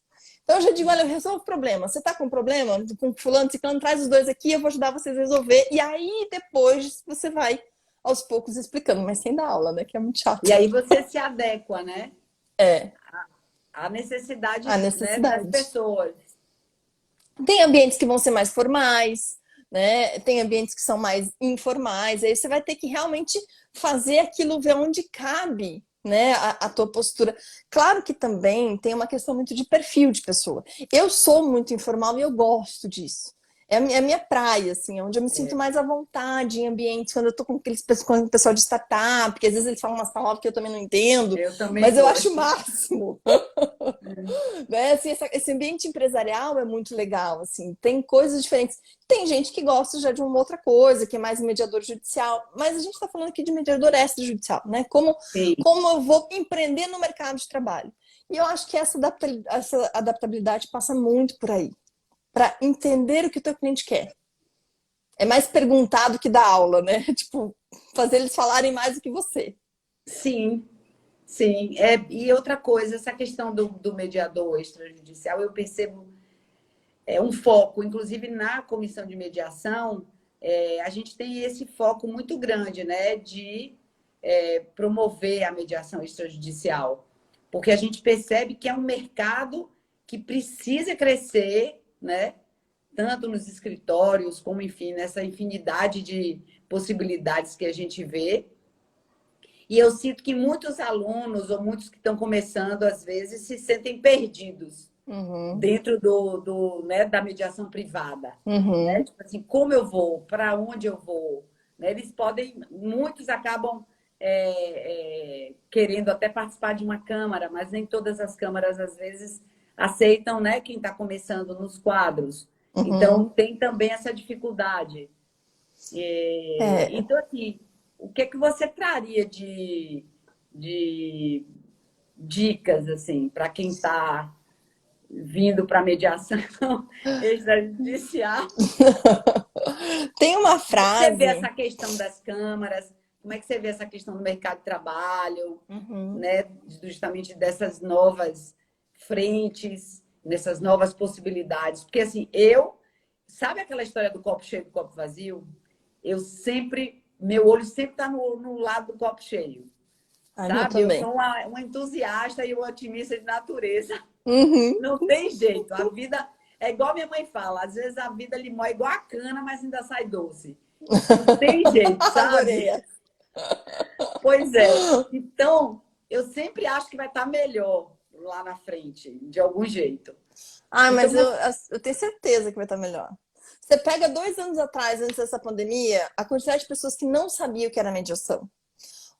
Então eu já digo, olha, eu resolvo problema. Você tá com um problema com fulano, ciclano, traz os dois aqui, eu vou ajudar vocês a resolver. E aí depois você vai aos poucos explicando, mas sem dar aula, né? Que é muito E chato. aí você se adequa, né? É, À necessidade, a né, das necessidade. pessoas. Tem ambientes que vão ser mais formais, né? Tem ambientes que são mais informais. Aí você vai ter que realmente fazer aquilo ver onde cabe, né? A tua postura. Claro que também tem uma questão muito de perfil de pessoa. Eu sou muito informal e eu gosto disso. É a minha praia, assim, é onde eu me sinto mais à vontade em ambientes, quando eu tô com o pessoal de startup, porque às vezes eles falam umas palavras que eu também não entendo, Eu também mas eu acho o gosto. máximo. Né? Assim, esse ambiente empresarial é muito legal, assim, tem coisas diferentes. Tem gente que gosta já de uma outra coisa, que é mais mediador judicial, mas a gente está falando aqui de mediador extrajudicial, né? Sim, Como eu vou empreender no mercado de trabalho. E eu acho que essa adaptabilidade passa muito por aí, para entender o que o teu cliente quer. É mais perguntar do que dar aula, né? Tipo, fazer eles falarem mais do que você. sim, sim. É, e outra coisa, essa questão do mediador extrajudicial, eu percebo um foco, inclusive na comissão de mediação, a gente tem esse foco muito grande, né, de promover a mediação extrajudicial, porque a gente percebe que é um mercado que precisa crescer, né, tanto nos escritórios como, enfim, nessa infinidade de possibilidades que a gente vê. E eu sinto que muitos alunos ou muitos que estão começando, às vezes, se sentem perdidos Uhum, dentro né, da mediação privada. Né? uhum, Tipo assim, como eu vou? Para onde eu vou? Né? Eles podem, muitos acabam querendo até participar de uma câmara, mas nem todas as câmaras, às vezes, aceitam, né, quem está começando nos quadros. Então, uhum. tem também essa dificuldade. É, Então, assim, o que é que você traria de dicas, assim, para quem está vindo para mediação extrajudicial? tem uma Como é que você vê frase. essa questão das câmaras? Como é que você vê essa questão do mercado de trabalho, Uhum. né? Justamente dessas novas frentes, nessas novas possibilidades? Porque assim, sabe aquela história do copo cheio, do copo vazio? Meu olho sempre está no lado do copo cheio, Ai, meu sabe? Eu também. sou uma entusiasta e uma otimista de natureza. Uhum. Não tem jeito. A vida é igual minha mãe fala, às vezes a vida limão é igual a cana, mas ainda sai doce. Não tem jeito, Adorei sabe? essa. Pois é. Então, eu sempre acho que vai estar melhor lá na frente, de algum jeito. Ah, Então, mas eu tenho certeza que vai estar melhor. Você pega 2 anos atrás, antes dessa pandemia, a quantidade de pessoas que não sabiam o que era mediação.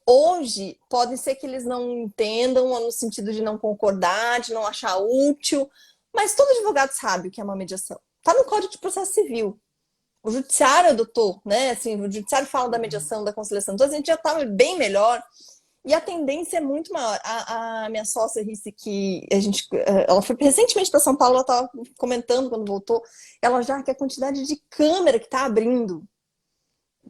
Hoje, pode ser que eles não entendam, no sentido de não concordar, de não achar útil, mas todo advogado sabe o que é uma mediação. Está no Código de Processo Civil. O judiciário adotou, né? Assim, o judiciário fala da mediação, da conciliação. Então, a gente já estava bem melhor. E a tendência é muito maior. A minha sócia disse que ela foi recentemente para São Paulo, ela estava comentando quando voltou, ela já que a quantidade de câmera que está abrindo,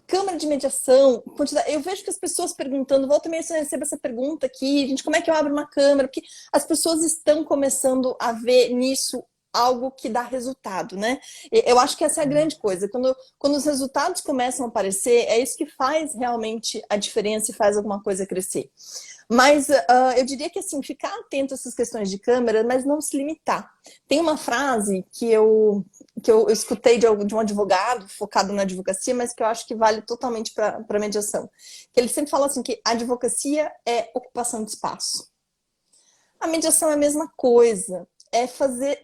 câmera de mediação, eu vejo que as pessoas perguntando, volta e meia você recebe essa pergunta aqui, gente, como é que eu abro uma câmera? Porque as pessoas estão começando a ver nisso algo que dá resultado, né? Eu acho que essa é a grande coisa. Quando os resultados começam a aparecer, é isso que faz realmente a diferença e faz alguma coisa crescer. Mas eu diria que assim, ficar atento a essas questões de câmera, mas não se limitar. Tem uma frase que eu escutei de um advogado focado na advocacia, mas que eu acho que vale totalmente para mediação. Que ele sempre fala assim que a advocacia é ocupação de espaço. A mediação é a mesma coisa, é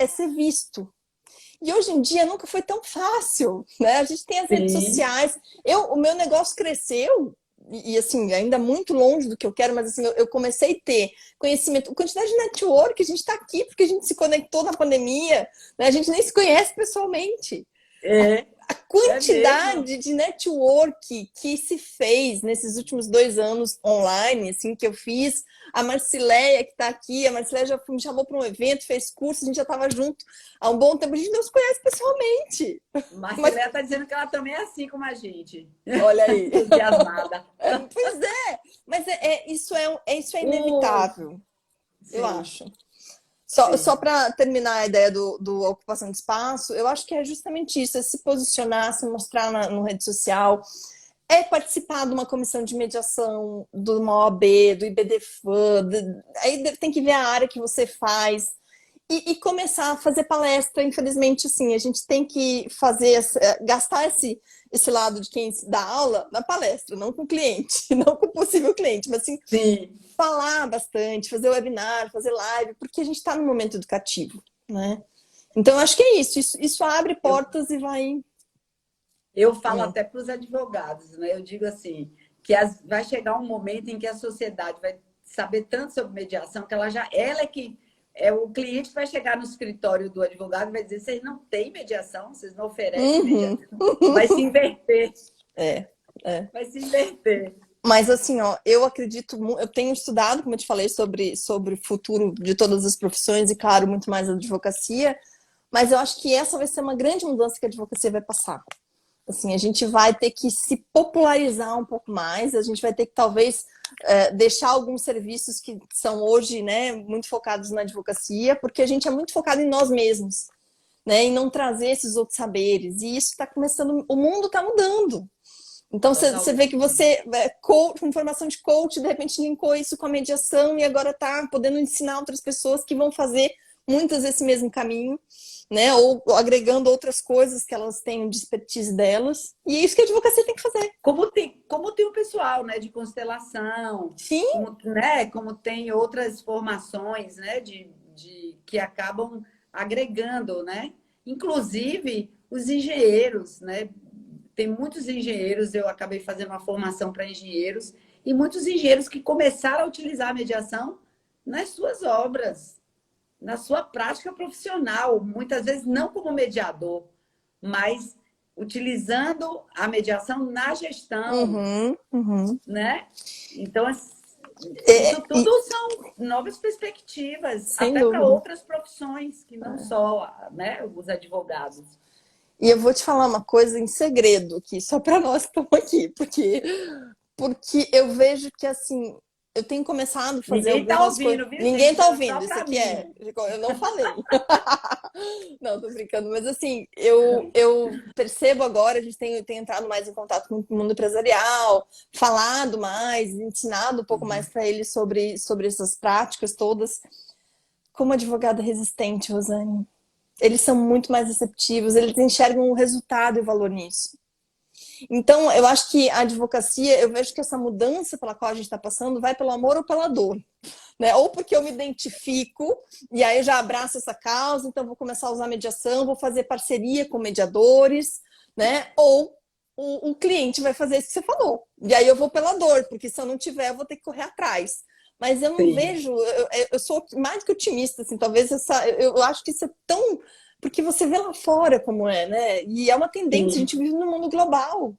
ser visto. E hoje em dia nunca foi tão fácil, né? A gente tem as redes sim, sociais. O meu negócio cresceu e assim, ainda muito longe do que eu quero, mas assim, eu comecei a ter conhecimento, a quantidade de network, a gente está aqui porque a gente se conectou na pandemia, né? A gente nem se conhece pessoalmente. É, A é mesmo. quantidade de network que se fez nesses últimos 2 anos online, assim, que eu fiz, a Marcileia que está aqui, a Marcileia já me chamou para um evento, fez curso, a gente já estava junto há um bom tempo, a gente não se conhece pessoalmente. Mas Marcela está dizendo que ela também é assim como a gente. olha aí. Entusiasmada. Pois é, mas isso é O... inevitável, eu Sim, acho. Só sim. para terminar a ideia do ocupação de espaço, eu acho que é justamente isso, é se posicionar, se mostrar no rede social, é participar de uma comissão de mediação, de uma OAB, do IBDFAN, aí tem que ver a área que você faz, e começar a fazer palestra. Infelizmente, assim, a gente tem que gastar esse lado de quem dá aula na palestra, não com o cliente, não com o possível cliente, mas assim, Sim. falar bastante, fazer webinar, fazer live, porque a gente está no momento educativo, né? Então, eu acho que é isso abre Eu, portas e vai. eu falo até para os advogados, né? Eu digo assim, que vai chegar um momento em que a sociedade vai saber tanto sobre mediação que ela é que o cliente vai chegar no escritório do advogado e vai dizer: vocês não têm mediação, vocês não oferecem Uhum. mediação. Vai se inverter, É, é. vai se inverter. Mas assim, ó, eu acredito, eu tenho estudado, como eu te falei, sobre o futuro de todas as profissões e, claro, muito mais a advocacia, mas eu acho que essa vai ser uma grande mudança que a advocacia vai passar. Assim, a gente vai ter que se popularizar um pouco mais, a gente vai ter que talvez deixar alguns serviços que são hoje, né, muito focados na advocacia, porque a gente é muito focado em nós mesmos, né, em não trazer esses outros saberes. E isso está começando, o mundo está mudando. Então você vê que Totalmente. você, com formação de coach, de repente linkou isso com a mediação e agora está podendo ensinar outras pessoas que vão fazer muitas esse mesmo caminho, né? Ou agregando outras coisas que elas têm de expertise delas. E é isso que a advocacia tem que fazer. Como tem o pessoal, né, de constelação, Sim. como tem outras formações, né, que acabam agregando, né? Inclusive os engenheiros, né? Tem muitos engenheiros, eu acabei fazendo uma formação para engenheiros, e muitos engenheiros que começaram a utilizar a mediação nas suas obras, na sua prática profissional, muitas vezes não como mediador, mas utilizando a mediação na gestão, Uhum, uhum. né? Então, isso E, tudo são novas perspectivas, sem até para dúvida. outras profissões, que não só, né, os advogados. E eu vou te falar uma coisa em segredo aqui, só para nós que estamos aqui, porque eu vejo que assim, eu tenho começado a fazer Ninguém está algumas coisas. ouvindo, viu, Ninguém gente? tá É ouvindo, só isso para aqui é. mim. Eu não falei. Não, tô brincando, mas assim, eu percebo agora, a gente tem entrado mais em contato com o mundo empresarial, falado mais, ensinado um pouco mais para eles sobre essas práticas todas. Como advogada resistente, Rosane, eles são muito mais receptivos, eles enxergam o resultado e o valor nisso. Então, eu acho que a advocacia, eu vejo que essa mudança pela qual a gente está passando vai pelo amor ou pela dor. Né? Ou porque eu me identifico e aí eu já abraço essa causa, então vou começar a usar mediação, vou fazer parceria com mediadores, né? Ou o cliente vai fazer isso que você falou. E aí eu vou pela dor, porque se eu não tiver, eu vou ter que correr atrás. Mas eu não Sim, vejo, eu sou mais que otimista, assim, talvez eu acho que isso é tão. Porque você vê lá fora como é, né? E é uma tendência, a sim, gente vive num mundo global.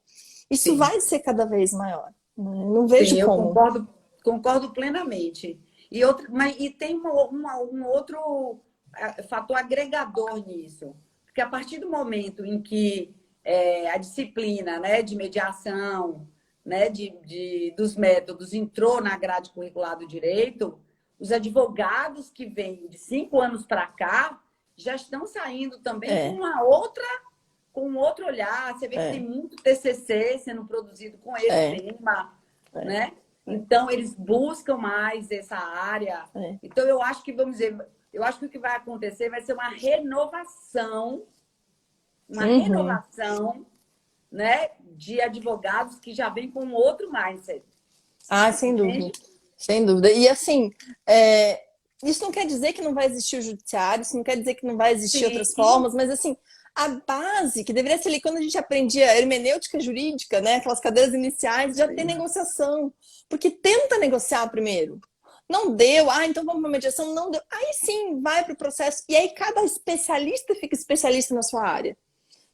Isso sim. vai ser cada vez maior. Né? Não Sim, vejo eu como. concordo plenamente. E tem um outro fator agregador nisso, porque a partir do momento em que a disciplina, né, de mediação, né, dos métodos entrou na grade curricular do direito, os advogados que vêm de 5 anos para cá já estão saindo também É, com um outro olhar. Você vê que tem é, muito TCC sendo produzido com esse é, tema, é, né? Então, eles buscam mais essa área. é. Então, eu acho que, vamos dizer, eu acho que o que vai acontecer vai ser uma Uhum. renovação, né, de advogados que já vêm com outro mindset, Ah, sem dúvida. entende? Sem dúvida. E assim, isso não quer dizer que não vai existir o judiciário, isso não quer dizer que não vai existir Sim, outras formas, mas assim, a base, que deveria ser ali quando a gente aprendia hermenêutica jurídica, né? Aquelas cadeiras iniciais, já tem negociação. Porque tenta negociar primeiro. Não deu, então vamos para mediação, não deu. Aí sim, vai para o processo. E aí cada especialista fica especialista na sua área.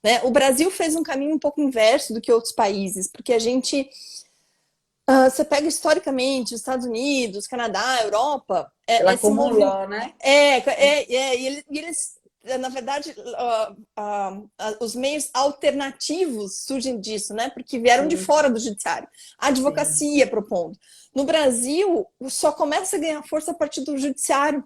Né? O Brasil fez um caminho um pouco inverso do que outros países, porque a gente. Você pega historicamente os Estados Unidos, Canadá, Europa. Ela acumulou, né? E eles, na verdade, os meios alternativos surgem disso, né? Porque vieram de fora do judiciário. A advocacia propondo. No Brasil, só começa a ganhar força a partir do judiciário,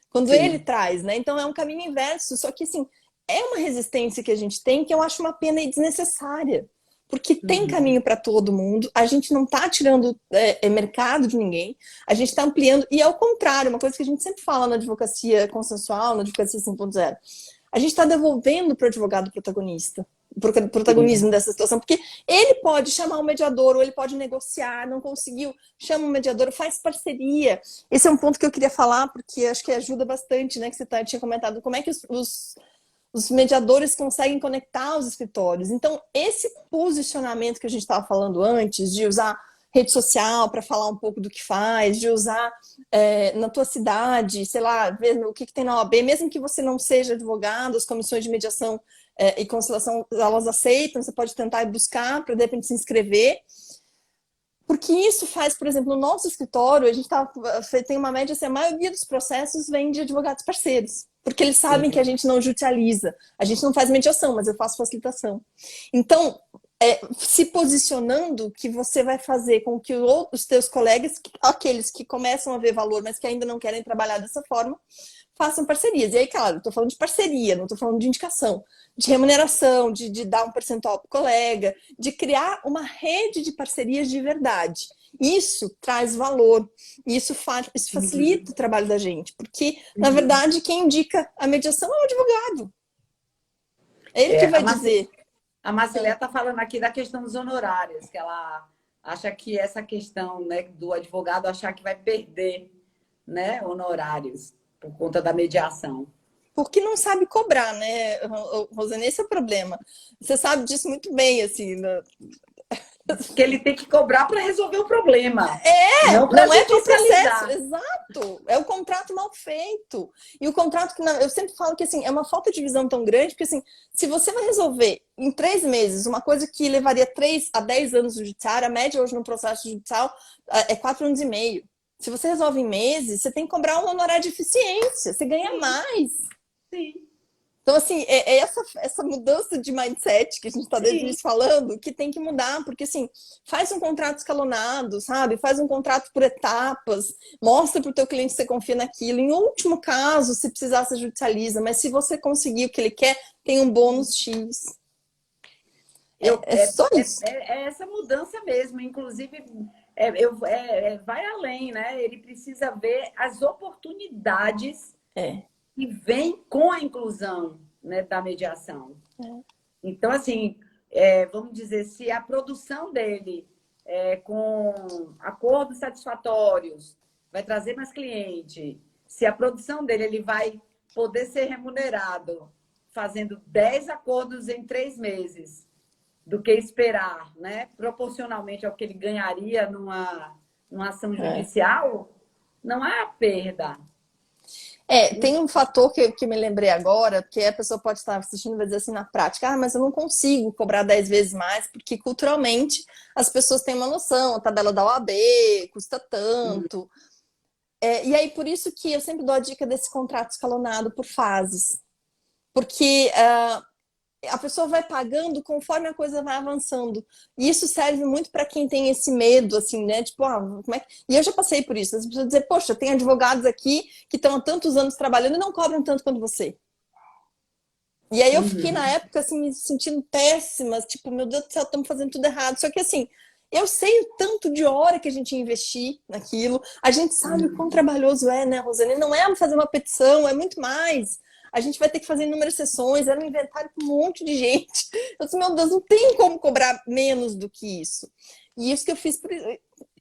quando ele traz, né? Então é um caminho inverso, só que assim, é uma resistência que a gente tem que eu acho uma pena e desnecessária. Porque tem caminho para todo mundo, a gente não está tirando mercado de ninguém, a gente está ampliando, e ao contrário, uma coisa que a gente sempre fala na advocacia consensual, na advocacia 5.0, a gente está devolvendo para o advogado protagonista, o protagonismo dessa situação, porque ele pode chamar um mediador, ou ele pode negociar, não conseguiu, chama um mediador, faz parceria. Esse é um ponto que eu queria falar, porque acho que ajuda bastante, né, que você tinha comentado, como é que os mediadores conseguem conectar os escritórios. Então, esse posicionamento que a gente estava falando antes, de usar rede social para falar um pouco do que faz, de usar na tua cidade, sei lá, ver o que tem na OAB, mesmo que você não seja advogado, as comissões de mediação e conciliação, elas aceitam, você pode tentar e buscar para, de repente, se inscrever. Porque isso faz, por exemplo, no nosso escritório, a gente tem uma média, assim, a maioria dos processos vem de advogados parceiros. Porque eles sabem que a gente não judicializa, a gente não faz mediação, mas eu faço facilitação. Então, se posicionando, que você vai fazer com que os teus colegas, aqueles que começam a ver valor, mas que ainda não querem trabalhar dessa forma, façam parcerias. E aí, claro, eu estou falando de parceria, não estou falando de indicação, de remuneração, de dar um percentual para o colega, de criar uma rede de parcerias de verdade. Isso traz valor, isso facilita o trabalho da gente, porque, na verdade, quem indica a mediação é o advogado. É ele que vai dizer. A Marcilé está falando aqui da questão dos honorários, que ela acha que essa questão, né, do advogado achar que vai perder, né, honorários por conta da mediação. Porque não sabe cobrar, né, Rosane? Esse é o problema. Você sabe disso muito bem, assim, que ele tem que cobrar para resolver o problema. Não é para o processo. Exato. É o contrato mal feito. E o contrato que eu sempre falo que assim, é uma falta de visão tão grande, porque assim, se você vai resolver em 3 meses uma coisa que levaria 3 a 10 anos no judiciário, a média hoje no processo judicial é 4 anos e meio. Se você resolve em meses, você tem que cobrar um honorário de eficiência, você ganha mais. Sim. Então, assim, é essa mudança de mindset que a gente está desde o início falando, que tem que mudar, porque, assim, faz um contrato escalonado, sabe? Faz um contrato por etapas, mostra para o teu cliente que você confia naquilo. Em último caso, se precisar, você judicializa, mas se você conseguir o que ele quer, tem um bônus X. É só isso. É essa mudança mesmo, inclusive, vai além, né? Ele precisa ver as oportunidades que vem com a inclusão, né, da mediação. Então, assim, vamos dizer, se a produção dele com acordos satisfatórios vai trazer mais cliente, se a produção dele ele vai poder ser remunerado fazendo 10 acordos em 3 meses, do que esperar, né, proporcionalmente ao que ele ganharia numa ação judicial, não há perda. Tem um fator que me lembrei agora, que a pessoa pode estar assistindo e vai dizer assim na prática, mas eu não consigo cobrar 10 vezes mais, porque culturalmente as pessoas têm uma noção, a tabela da OAB custa tanto. E aí, por isso que eu sempre dou a dica desse contrato escalonado por fases. Porque a pessoa vai pagando conforme a coisa vai avançando. E isso serve muito para quem tem esse medo, assim, né? Tipo, como é que... E eu já passei por isso. As pessoas dizem, poxa, tem advogados aqui que estão há tantos anos trabalhando e não cobram tanto quanto você. E aí eu fiquei, na época, assim, me sentindo péssima. Tipo, meu Deus do céu, estamos fazendo tudo errado. Só que, assim, eu sei o tanto de hora que a gente ia investir naquilo. A gente sabe o quão trabalhoso é, né, Rosane? Não é fazer uma petição, é muito mais. A gente vai ter que fazer inúmeras sessões, era um inventário com um monte de gente. Eu disse, meu Deus, não tem como cobrar menos do que isso. E isso que eu fiz por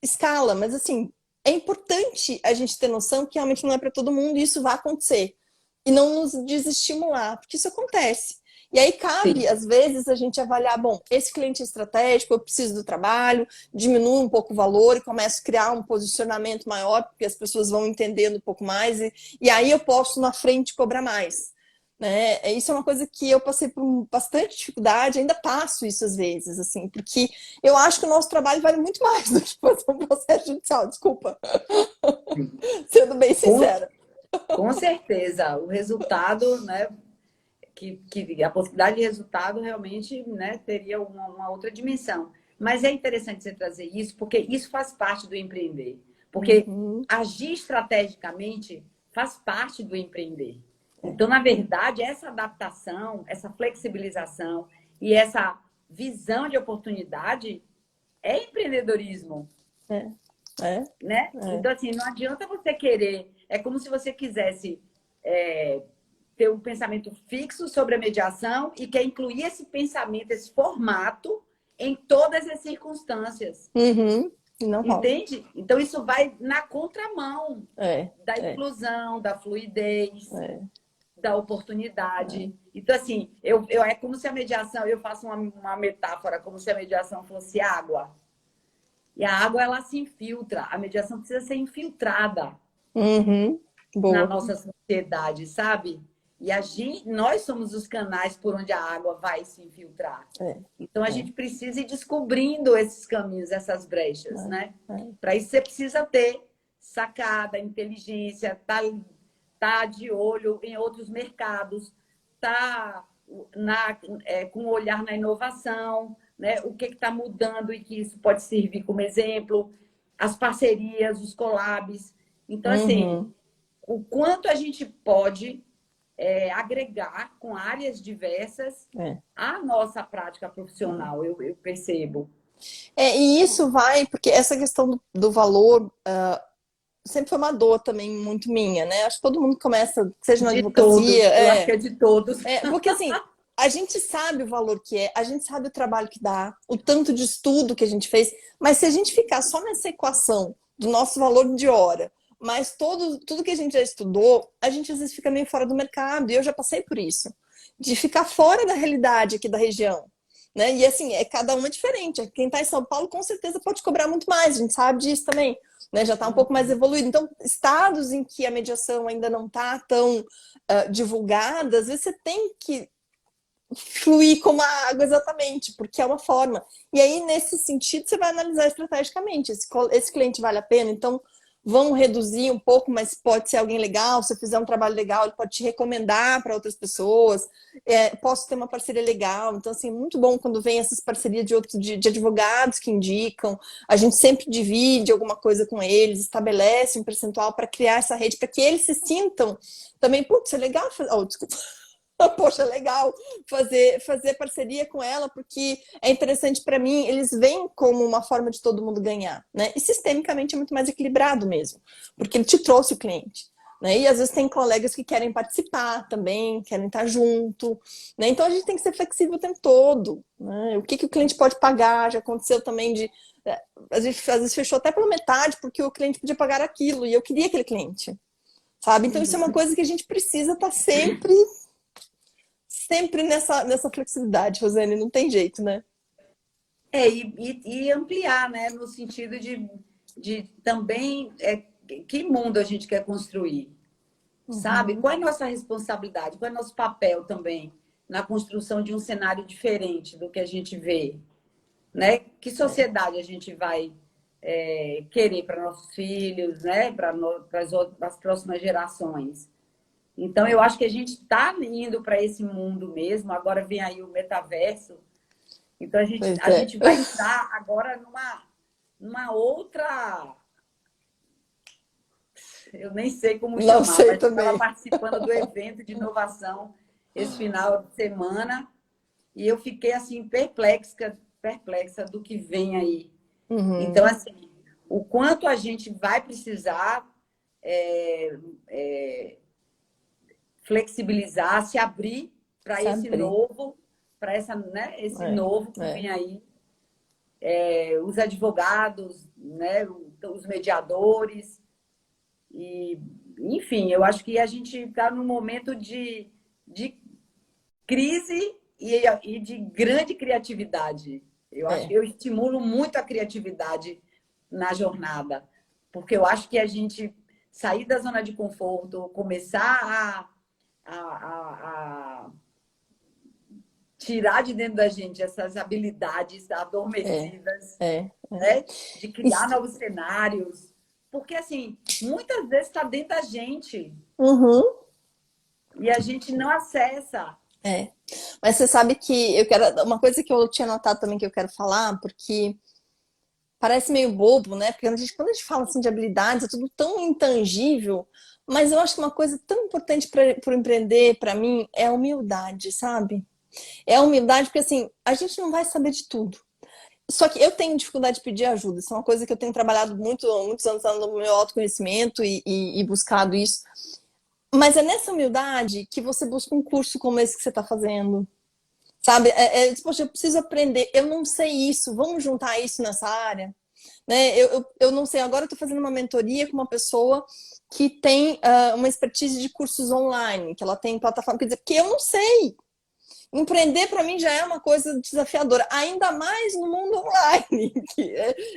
escala, mas assim, é importante a gente ter noção que realmente não é para todo mundo e isso vai acontecer. E não nos desestimular, porque isso acontece. E aí cabe, Sim. às vezes, a gente avaliar, bom, esse cliente é estratégico, eu preciso do trabalho, diminuo um pouco o valor e começo a criar um posicionamento maior, porque as pessoas vão entendendo um pouco mais, e aí eu posso, na frente, cobrar mais. Né? Isso é uma coisa que eu passei por bastante dificuldade, ainda passo isso às vezes, assim, porque eu acho que o nosso trabalho vale muito mais do que fazer um processo judicial, desculpa, sendo bem Com, sincera. com certeza, o resultado, né, que a possibilidade de resultado realmente, né, teria uma outra dimensão. Mas é interessante você trazer isso, porque isso faz parte do empreender. Porque Uhum, agir estrategicamente faz parte do empreender. Então, na verdade, essa adaptação, essa flexibilização e essa visão de oportunidade é empreendedorismo, é, é, né? é. Então, assim, não adianta você querer. É como se você quisesse ter um pensamento fixo sobre a mediação e quer incluir esse pensamento, esse formato em todas as circunstâncias. Uhum, não rola. Entende? Então, isso vai na contramão É, da é, inclusão, da fluidez, é. da oportunidade. Então, assim, é como se a mediação, eu faço uma metáfora, como se a mediação fosse água. E a água, ela se infiltra. A mediação precisa ser infiltrada Uhum, na boa. nossa sociedade, sabe? E nós somos os canais por onde a água vai se infiltrar. É, Então, a é, gente precisa ir descobrindo esses caminhos, essas brechas, né? é. Para isso, você precisa ter sacada, inteligência, tá de olho em outros mercados, tá com um olhar na inovação, né? O que está mudando e que isso pode servir como exemplo, as parcerias, os collabs. Então, assim, Uhum, o quanto a gente pode agregar com áreas diversas é. à nossa prática É. profissional, eu percebo. E isso vai, porque essa questão do valor sempre foi uma dor também muito minha, né? Acho que todo mundo começa, seja na De advocacia, todos, eu acho que é de todos. porque assim, a gente sabe o valor que é, a gente sabe o trabalho que dá, o tanto de estudo que a gente fez, mas se a gente ficar só nessa equação do nosso valor de hora, mas tudo que a gente já estudou, a gente às vezes fica meio fora do mercado, e eu já passei por isso, de ficar fora da realidade aqui da região. Né? E assim, cada um é diferente. Quem está em São Paulo com certeza pode cobrar muito mais, a gente sabe disso também. Né, já está um pouco mais evoluído. Então, estados em que a mediação ainda não está tão divulgada, às vezes você tem que fluir como a água exatamente, porque é uma forma. E aí, nesse sentido, você vai analisar estrategicamente. Esse cliente vale a pena, então vão reduzir um pouco, mas pode ser alguém legal. Se eu fizer um trabalho legal, ele pode te recomendar para outras pessoas. Posso ter uma parceria legal. Então, assim, é muito bom quando vem essas parcerias de advogados que indicam. A gente sempre divide alguma coisa com eles, estabelece um percentual para criar essa rede, para que eles se sintam também, putz, é legal. Oh, desculpa. Poxa, legal fazer parceria com ela, porque é interessante para mim, eles veem como uma forma de todo mundo ganhar, né? E sistemicamente é muito mais equilibrado mesmo, porque ele te trouxe o cliente. Né? E às vezes tem colegas que querem participar também, querem estar junto. Né? Então a gente tem que ser flexível o tempo todo. Né? O que o cliente pode pagar? Já aconteceu também de. A gente às vezes fechou até pela metade, porque o cliente podia pagar aquilo, e eu queria aquele cliente. Sabe? Então isso é uma coisa que a gente precisa estar sempre nessa flexibilidade, Rosane, não tem jeito, né? E ampliar, né? No sentido de também que mundo a gente quer construir, sabe? Uhum. Qual é a nossa responsabilidade? Qual é o nosso papel também na construção de um cenário diferente do que a gente vê, né? Que É, sociedade a gente vai querer para nossos filhos, né? Para as próximas gerações. Então, eu é. acho que a gente está indo para esse mundo mesmo. Agora vem aí o metaverso. Então, a gente, Pois a é. gente vai entrar agora numa outra. Eu nem sei como Não chamar, sei mas eu estava também. participando do evento de inovação esse final de semana e eu fiquei assim perplexa do que vem aí. Então, Uhum. assim, o quanto a gente vai precisar é, é, flexibilizar, se abrir para Se esse abrir. novo, para né, esse É, novo que é. vem aí, os advogados, né, os mediadores, e, enfim, eu acho que a gente está num momento de crise e de grande criatividade. Eu acho que É, eu estimulo muito a criatividade na jornada, porque eu acho que a gente sair da zona de conforto, começar a tirar de dentro da gente essas habilidades é, adormecidas, é. né? De criar Isso. novos cenários. Porque, assim, muitas vezes está dentro da gente Uhum. e a gente não acessa. É. Mas você sabe que eu quero. Uma coisa que eu tinha notado também que eu quero falar, porque parece meio bobo, né? Porque quando a gente fala assim de habilidades, é tudo tão intangível, mas eu acho que uma coisa tão importante para o empreender, para mim, é a humildade, sabe? É a humildade, porque assim, a gente não vai saber de tudo. Só que eu tenho dificuldade de pedir ajuda. Isso é uma coisa que eu tenho trabalhado muito, muitos anos no meu autoconhecimento e buscado isso. Mas é nessa humildade que você busca um curso como esse que você está fazendo. Sabe? Poxa, eu preciso aprender. Eu não sei isso. Vamos juntar isso nessa área? Né? Eu não sei. Agora eu estou fazendo uma mentoria com uma pessoa que tem uma expertise de cursos online, que ela tem plataforma. Quer dizer, que eu não sei. Empreender para mim já é uma coisa desafiadora, ainda mais no mundo online. Que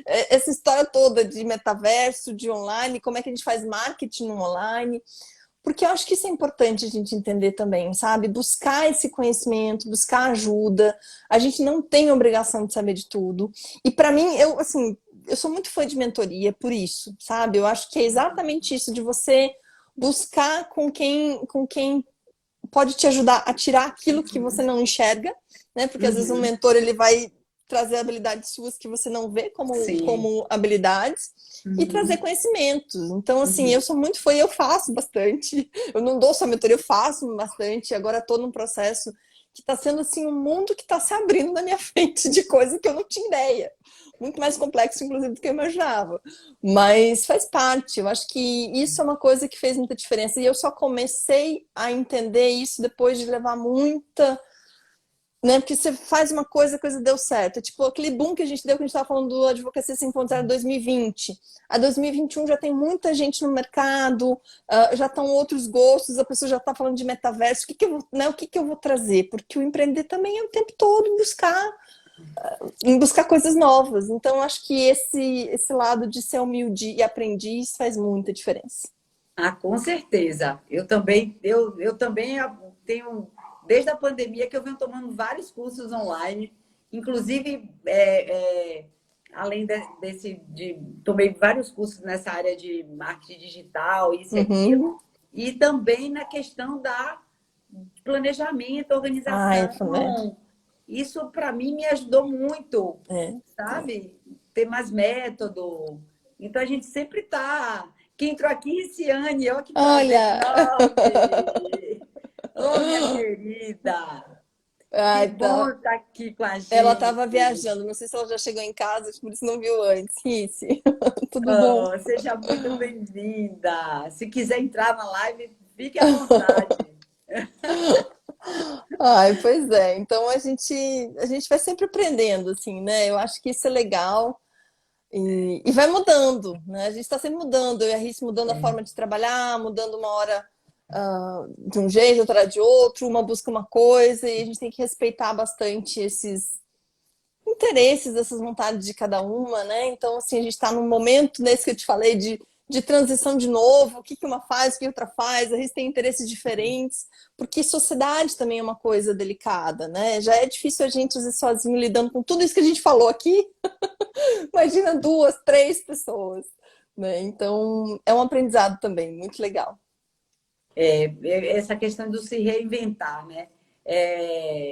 essa história toda de metaverso, de online, como é que a gente faz marketing no online. Porque eu acho que isso é importante a gente entender também, sabe? Buscar esse conhecimento, buscar ajuda. A gente não tem obrigação de saber de tudo. E para mim, eu assim, eu sou muito fã de mentoria por isso, sabe? Eu acho que é exatamente isso de você buscar com quem pode te ajudar a tirar aquilo que você não enxerga, né? Porque às vezes um Uhum. mentor ele vai trazer habilidades suas que você não vê Sim. como habilidades e trazer Uhum. conhecimentos. Então, assim, eu Uhum. sou muito fã e eu faço bastante. Eu não dou só mentoria, eu faço bastante. Agora estou num processo que está sendo assim um mundo que está se abrindo na minha frente de coisa que eu não tinha ideia. Muito mais complexo, inclusive, do que eu imaginava. Mas faz parte. Eu acho que isso é uma coisa que fez muita diferença. E eu só comecei a entender isso depois de levar muita, né? Porque você faz uma coisa, a coisa deu certo. É tipo aquele boom que a gente deu, que a gente estava falando do Advocacia 5.0 em 2020. A 2021 já tem muita gente no mercado, já estão outros gostos, a pessoa já está falando de metaverso. O que que eu vou trazer? Porque o empreender também é o tempo todo em buscar coisas novas. Então, acho que esse lado de ser humilde e aprendiz faz muita diferença. Ah, com certeza. Eu também tenho, desde a pandemia, que eu venho tomando vários cursos online, inclusive, além tomei vários cursos nessa área de marketing digital, isso e aquilo, Uhum. e também na questão da planejamento, Ai, né? organização. Isso, para mim, me ajudou muito, É, é. sabe? Ter mais método. Então, a gente sempre tá. Quem entrou aqui, Ciane, eu aqui presente. Olha! Nove! Ô, minha querida! Que Ai, bom tá. estar aqui com a Ela gente. estava viajando, não sei se ela já chegou em casa, por isso não viu antes. Rice, tudo bom? Oh, seja muito bem-vinda. Se quiser entrar na live, fique à vontade. Ai, pois é. Então a gente vai sempre aprendendo, assim, né? Eu acho que isso é legal e vai mudando, né? A gente está sempre mudando. Eu e a Rice mudando a forma de trabalhar, mudando uma hora de um jeito, outra de outro, uma busca uma coisa, e a gente tem que respeitar bastante esses interesses, essas vontades de cada uma, né? Então, assim, a gente está num momento, nesse que eu te falei, de transição de novo, o que que uma faz, o que outra faz, a gente tem interesses diferentes, porque sociedade também é uma coisa delicada, né? Já é difícil a gente, às vezes, sozinho, lidando com tudo isso que a gente falou aqui, imagina duas, três pessoas, né? Então, é um aprendizado também, muito legal. Essa questão do se reinventar, né?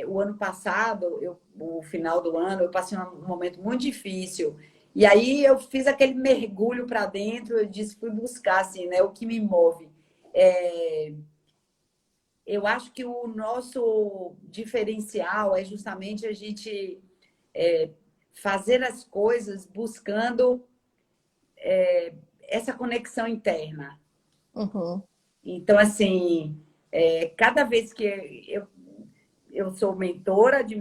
O ano passado, o final do ano, eu passei um momento muito difícil. E aí eu fiz aquele mergulho para dentro, eu disse, fui buscar assim, né, o que me move. É, eu acho que o nosso diferencial é justamente a gente fazer as coisas buscando essa conexão interna. Uhum, Então, assim, cada vez que eu sou mentora de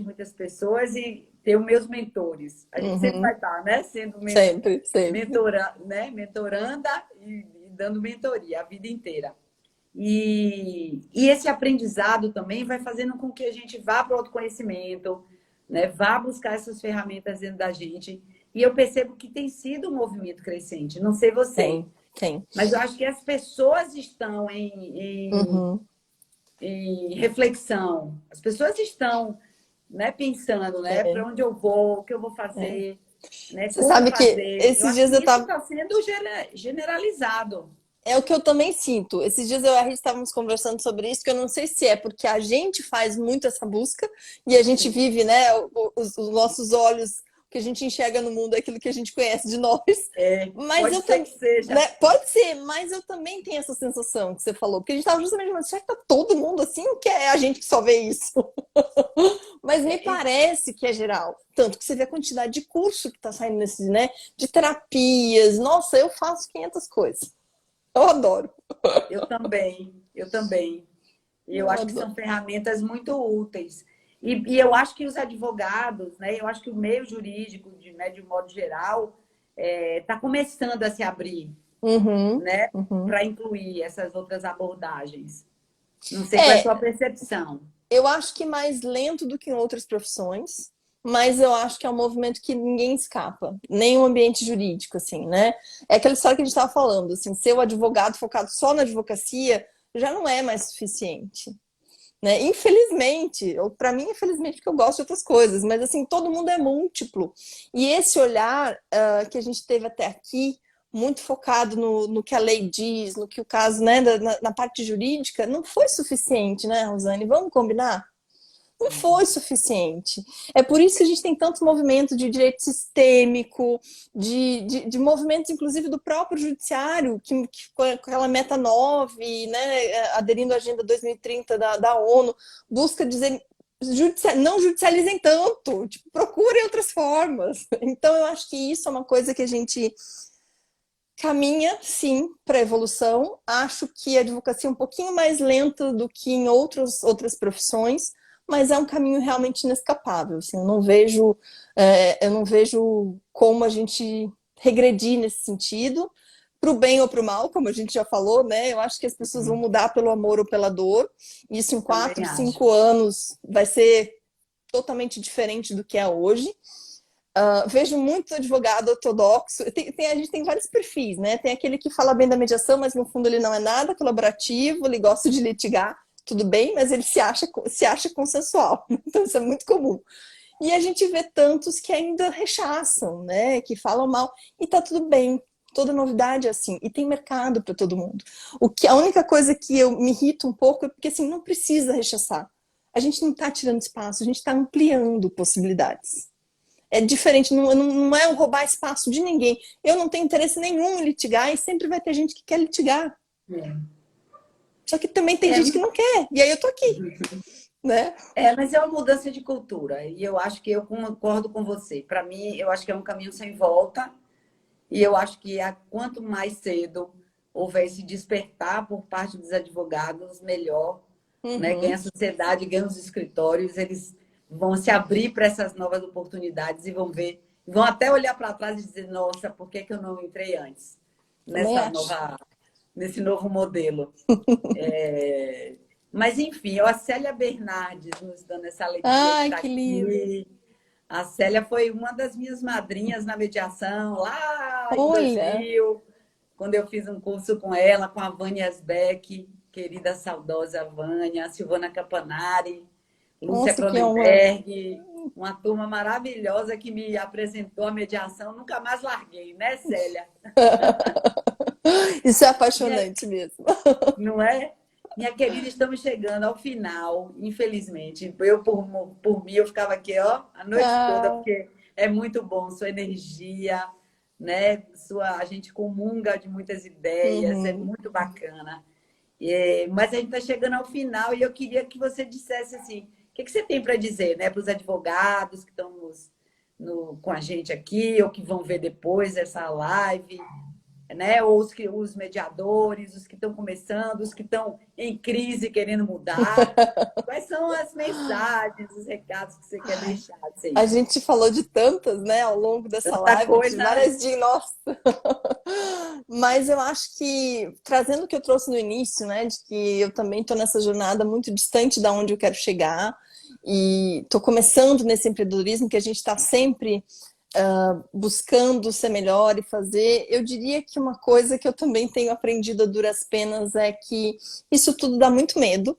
muitas pessoas e tenho meus mentores. A gente sempre vai uhum, estar, né? Sendo sempre, sempre. mentora, né? Mentoranda e dando mentoria a vida inteira. E esse aprendizado também vai fazendo com que a gente vá para o autoconhecimento, né? Vá buscar essas ferramentas dentro da gente. E eu percebo que tem sido um movimento crescente. Não sei você, Tem. mas eu acho que as pessoas estão Uhum. em reflexão. As pessoas estão, né, pensando, né, É, para onde eu vou, o que eu vou é. fazer, né, Você como sabe que fazer. Eu esses acho dias que eu isso tava. está sendo generalizado. É o que eu também sinto. Esses dias a gente estávamos conversando sobre isso, que eu não sei se é porque a gente faz muito essa busca e a gente Sim. vive, né, os nossos olhos, o que a gente enxerga no mundo é aquilo que a gente conhece de nós. É, Mas pode eu ser que também, seja. né, pode ser, mas eu também tenho essa sensação que você falou, porque a gente estava justamente falando, será que tá todo mundo assim ou que é a gente que só vê isso? Mas me É, parece que é geral. Tanto que você vê a quantidade de curso que está saindo nesses, né? De terapias. Nossa, eu faço 500 coisas. Eu adoro. eu também, eu também. E eu Eu acho que adoro. são ferramentas muito úteis. E eu acho que os advogados, né, eu acho que o meio jurídico, né, de um modo geral, está começando a se abrir, Uhum, né, uhum. para incluir essas outras abordagens. Não sei qual é a sua É, percepção. eu acho que mais lento do que em outras profissões, mas eu acho que é um movimento que ninguém escapa, nem o ambiente jurídico, assim, né? É aquela história que a gente estava falando, assim, ser o advogado focado só na advocacia já não é mais suficiente. Né? Infelizmente, ou para mim, infelizmente, porque eu gosto de outras coisas, mas assim, todo mundo é múltiplo. E esse olhar que a gente teve até aqui, muito focado no que a lei diz, no que o caso, né, na parte jurídica, não foi suficiente, né, Rosane? Vamos combinar? Não foi suficiente. É por isso que a gente tem tantos movimentos de direito sistêmico, de movimentos, inclusive, do próprio judiciário, que com aquela meta 9, né, aderindo à Agenda 2030 da ONU, busca dizer não judicializem tanto, tipo, procurem outras formas. Então, eu acho que isso é uma coisa que a gente caminha, sim, para a evolução. Acho que a advocacia é um pouquinho mais lenta do que em outras profissões, mas é um caminho realmente inescapável. Assim, eu não vejo como a gente regredir nesse sentido, para o bem ou para o mal, como a gente já falou, né? Eu acho que as pessoas vão mudar pelo amor ou pela dor. Isso em Também quatro, acho. 5 anos vai ser totalmente diferente do que é hoje. Vejo muito advogado ortodoxo. A gente tem vários perfis, né? Tem aquele que fala bem da mediação, mas no fundo ele não é nada colaborativo, ele gosta de litigar, tudo bem, mas ele se acha consensual. Então isso é muito comum. E a gente vê tantos que ainda rechaçam, né? Que falam mal. E tá tudo bem. Toda novidade é assim. E tem mercado para todo mundo. A única coisa que eu me irrito um pouco é porque assim, não precisa rechaçar. A gente não está tirando espaço, a gente está ampliando possibilidades. É diferente, não é roubar espaço de ninguém. Eu não tenho interesse nenhum em litigar e sempre vai ter gente que quer litigar. Só que também tem É, gente que não quer. E aí eu tô aqui, né? mas é uma mudança de cultura. E eu acho que eu concordo com você. Para mim, eu acho que é um caminho sem volta. E eu acho que quanto mais cedo houver esse despertar por parte dos advogados, melhor, né? Ganha Uhum. a sociedade, ganha os escritórios, eles vão se abrir para essas novas oportunidades e vão ver, vão até olhar para trás e dizer, nossa, por que que eu não entrei antes Também acho. nesse novo modelo? Mas, enfim, a Célia Bernardes nos dando essa alegria de Ai, estar que lindo. aqui. A Célia foi uma das minhas madrinhas na mediação lá em Olha, 2000, quando eu fiz um curso com ela, com a Vânia Asbeck, querida saudosa Vânia, a Silvana Capanari, Lúcia nossa, que honra. Cronenberg, uma turma maravilhosa que me apresentou a mediação. Nunca mais larguei, né, Célia? Isso é Minha, apaixonante mesmo. não é? Minha querida, estamos chegando ao final, infelizmente. Por mim, eu ficava aqui, ó, a noite toda, Ah, porque é muito bom, sua energia, né? A gente comunga de muitas ideias, é uhum. muito bacana. Mas a gente está chegando ao final e eu queria que você dissesse assim, o que você tem para dizer, né, para os advogados que estão com a gente aqui ou que vão ver depois essa live? né? Ou os mediadores, os que estão começando, os que estão em crise querendo mudar. Quais são as mensagens, os recados que você quer deixar, A assim? gente falou de tantas, né, ao longo dessa Tanta live, de coisa, né? várias de nossa. Mas eu acho que, trazendo o que eu trouxe no início, né, de que eu também estou nessa jornada muito distante da onde eu quero chegar, e estou começando nesse empreendedorismo que a gente está sempre buscando ser melhor e fazer. Eu diria que uma coisa que eu também tenho aprendido a duras penas é que isso tudo dá muito medo.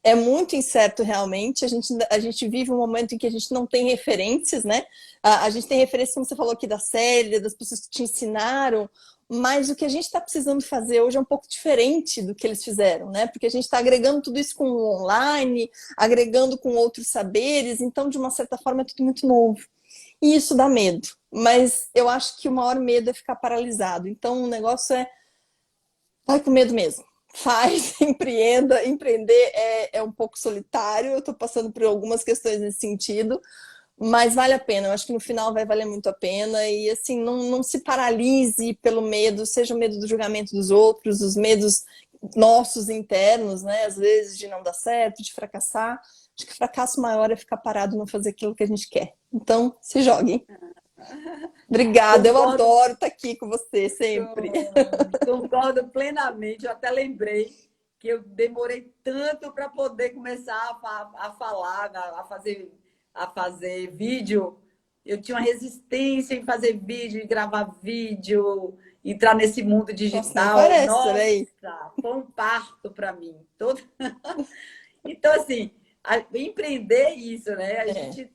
É muito incerto realmente. A gente vive um momento em que a gente não tem referências, né? A gente tem referências, como você falou aqui, da série, das pessoas que te ensinaram, mas o que a gente está precisando fazer hoje é um pouco diferente do que eles fizeram, né? Porque a gente está agregando tudo isso com o online, agregando com outros saberes, então, de uma certa forma, é tudo muito novo. E isso dá medo. Mas eu acho que o maior medo é ficar paralisado. Então, o negócio é vai com medo mesmo. Faz, empreenda. Empreender é um pouco solitário. Eu estou passando por algumas questões nesse sentido, mas vale a pena. Eu acho que no final vai valer muito a pena. E assim, não se paralise pelo medo, seja o medo do julgamento dos outros, os medos nossos internos, né? Às vezes de não dar certo, de fracassar. Acho que o fracasso maior é ficar parado e não fazer aquilo que a gente quer. Então, se joguem. Obrigada, eu Concordo, adoro estar aqui com você sempre. concordo plenamente. Eu até lembrei que eu demorei tanto para poder começar a falar, a fazer vídeo. Eu tinha uma resistência em fazer vídeo, em gravar vídeo, entrar nesse mundo Nossa, nem digital. parece, Nossa, olha aí. foi um parto para mim. Então, assim, empreender é isso, né? A É, gente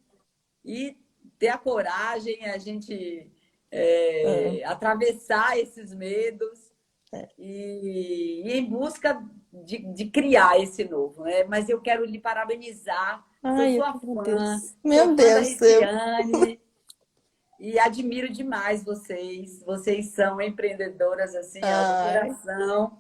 e ter a coragem, a gente é, atravessar esses medos é. e ir em busca de criar esse novo, né? Mas eu quero lhe parabenizar, sou Ai, eu sua que fã, agradeço. sou Meu fã da Deus, eu. Regiane e admiro demais vocês. Vocês são empreendedoras assim, ó, do Ai, coração.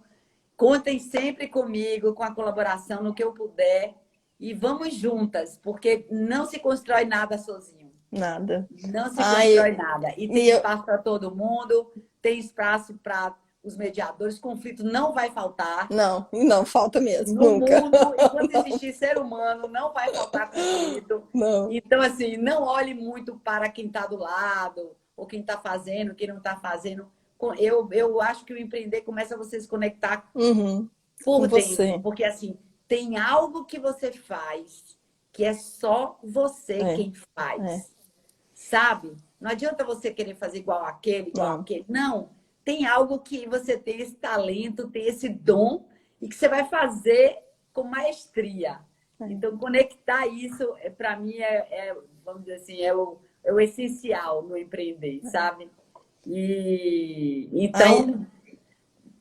Contem sempre comigo, com a colaboração no que eu puder. E vamos juntas, porque não se constrói nada sozinho. nada. Não se Ai, constrói nada. E e tem eu. espaço para todo mundo, tem espaço para os mediadores, conflito não vai faltar. Não, não, falta mesmo, No nunca. mundo, enquanto existir ser humano, não vai faltar conflito. Não. Então, assim, não olhe muito para quem está do lado, ou quem está fazendo, quem não está fazendo. Eu acho que o empreender começa a você se conectar Uhum, com por dentro, você. porque assim, tem algo que você faz que é só você É, quem é, faz, sabe? Não adianta você querer fazer igual não. aquele. Não, tem algo que você tem esse talento, tem esse dom e que você vai fazer com maestria. É, Então, conectar isso, para mim, vamos dizer assim, é o essencial no empreender, é. sabe? E Ai, então,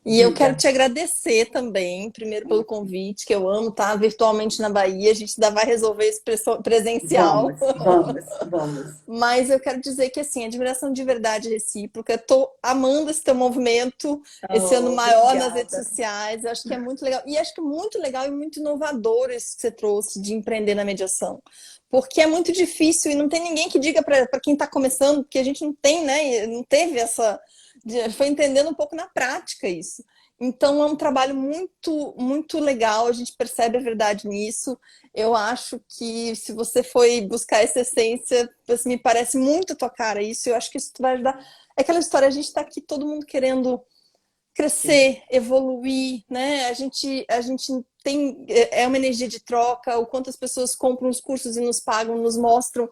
e eu quero diga. te agradecer também, primeiro pelo convite, que eu amo estar virtualmente na Bahia. A gente ainda vai resolver isso presencial. Vamos, vamos, vamos. Mas eu quero dizer que, assim, admiração de verdade recíproca. Estou amando esse teu movimento, esse ano Oh, maior nas redes obrigada. sociais. Eu acho que é muito legal. E acho que é muito legal e muito inovador isso que você trouxe de empreender na mediação. Porque é muito difícil e não tem ninguém que diga para quem está começando, porque a gente não tem, né? Não teve essa. Foi entendendo um pouco na prática isso. Então é um trabalho muito, muito legal, a gente percebe a verdade nisso. Eu acho que se você foi buscar essa essência, assim, me parece muito a tua cara isso. Eu acho que isso vai ajudar. É aquela história, a gente está aqui todo mundo querendo Sim. crescer, evoluir, né? A gente tem é uma energia de troca, o quanto as pessoas compram os cursos e nos pagam, nos mostram,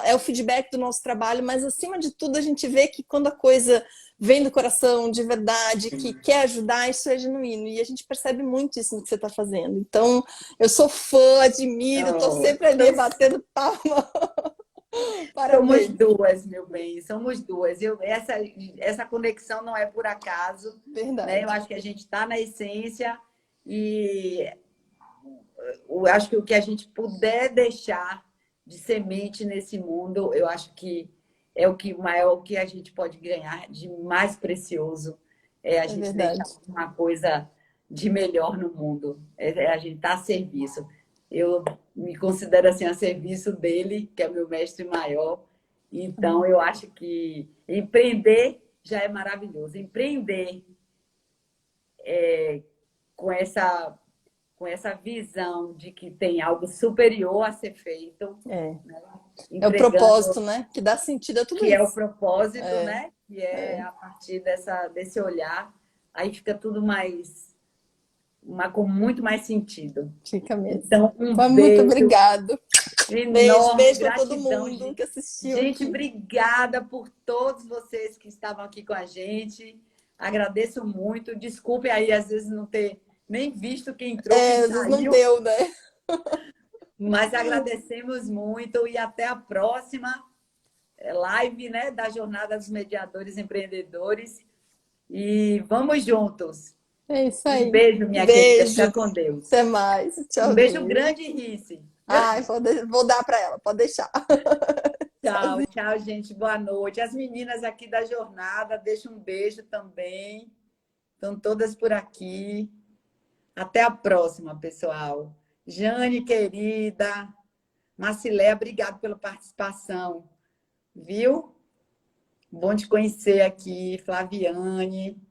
é o feedback do nosso trabalho, mas acima de tudo a gente vê que quando a coisa vem do coração, de verdade, que quer ajudar, isso é genuíno. E a gente percebe muito isso no que você está fazendo. Então, eu sou fã, admiro, estou Oh, sempre ali batendo palma. somos Parabéns. duas, meu bem, somos duas. Essa conexão não é por acaso, né? Eu Verdade. acho que a gente está na essência e eu acho que o que a gente puder deixar de semente nesse mundo, eu acho que é o que maior, o que a gente pode ganhar de mais precioso é a É gente deixar verdade. uma coisa de melhor no mundo. A gente estar a serviço. Eu me considero assim a serviço dele, que é meu mestre maior. Então, eu acho que empreender já é maravilhoso. Empreender com com essa visão de que tem algo superior a ser feito, É. né? É o Entregando, propósito, né? Que dá sentido a tudo que é o isso. propósito, É, né? Que é é. a partir desse olhar, aí fica tudo com muito mais sentido. Fica mesmo. Então, um Mas muito beijo obrigado. Beijo, enorme, beijo para todo gratidão, mundo gente. que assistiu Gente, aqui. obrigada por todos vocês que estavam aqui com a gente. Agradeço muito. Desculpe aí, às vezes, não ter nem visto quem entrou, quem É, às vezes não saiu, deu, né? mas agradecemos muito e até a próxima live, né, da Jornada dos Mediadores Empreendedores. E vamos juntos. É isso Um aí. beijo, minha querida. Fica Beijo. com Deus. Até mais. Um beijo Tchauzinho. grande, Rice. Ai, vou dar para ela, pode deixar. Tchau, Tchauzinho. tchau, gente. Boa noite. As meninas aqui da jornada, deixa um beijo também. Estão todas por aqui. Até a próxima, pessoal. Jane, querida. Marcilé, obrigado pela participação. Viu? Bom te conhecer aqui. Flaviane,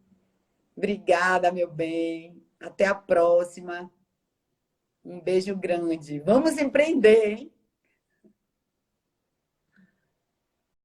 obrigada, meu bem. Até a próxima. Um beijo grande. Vamos empreender, hein?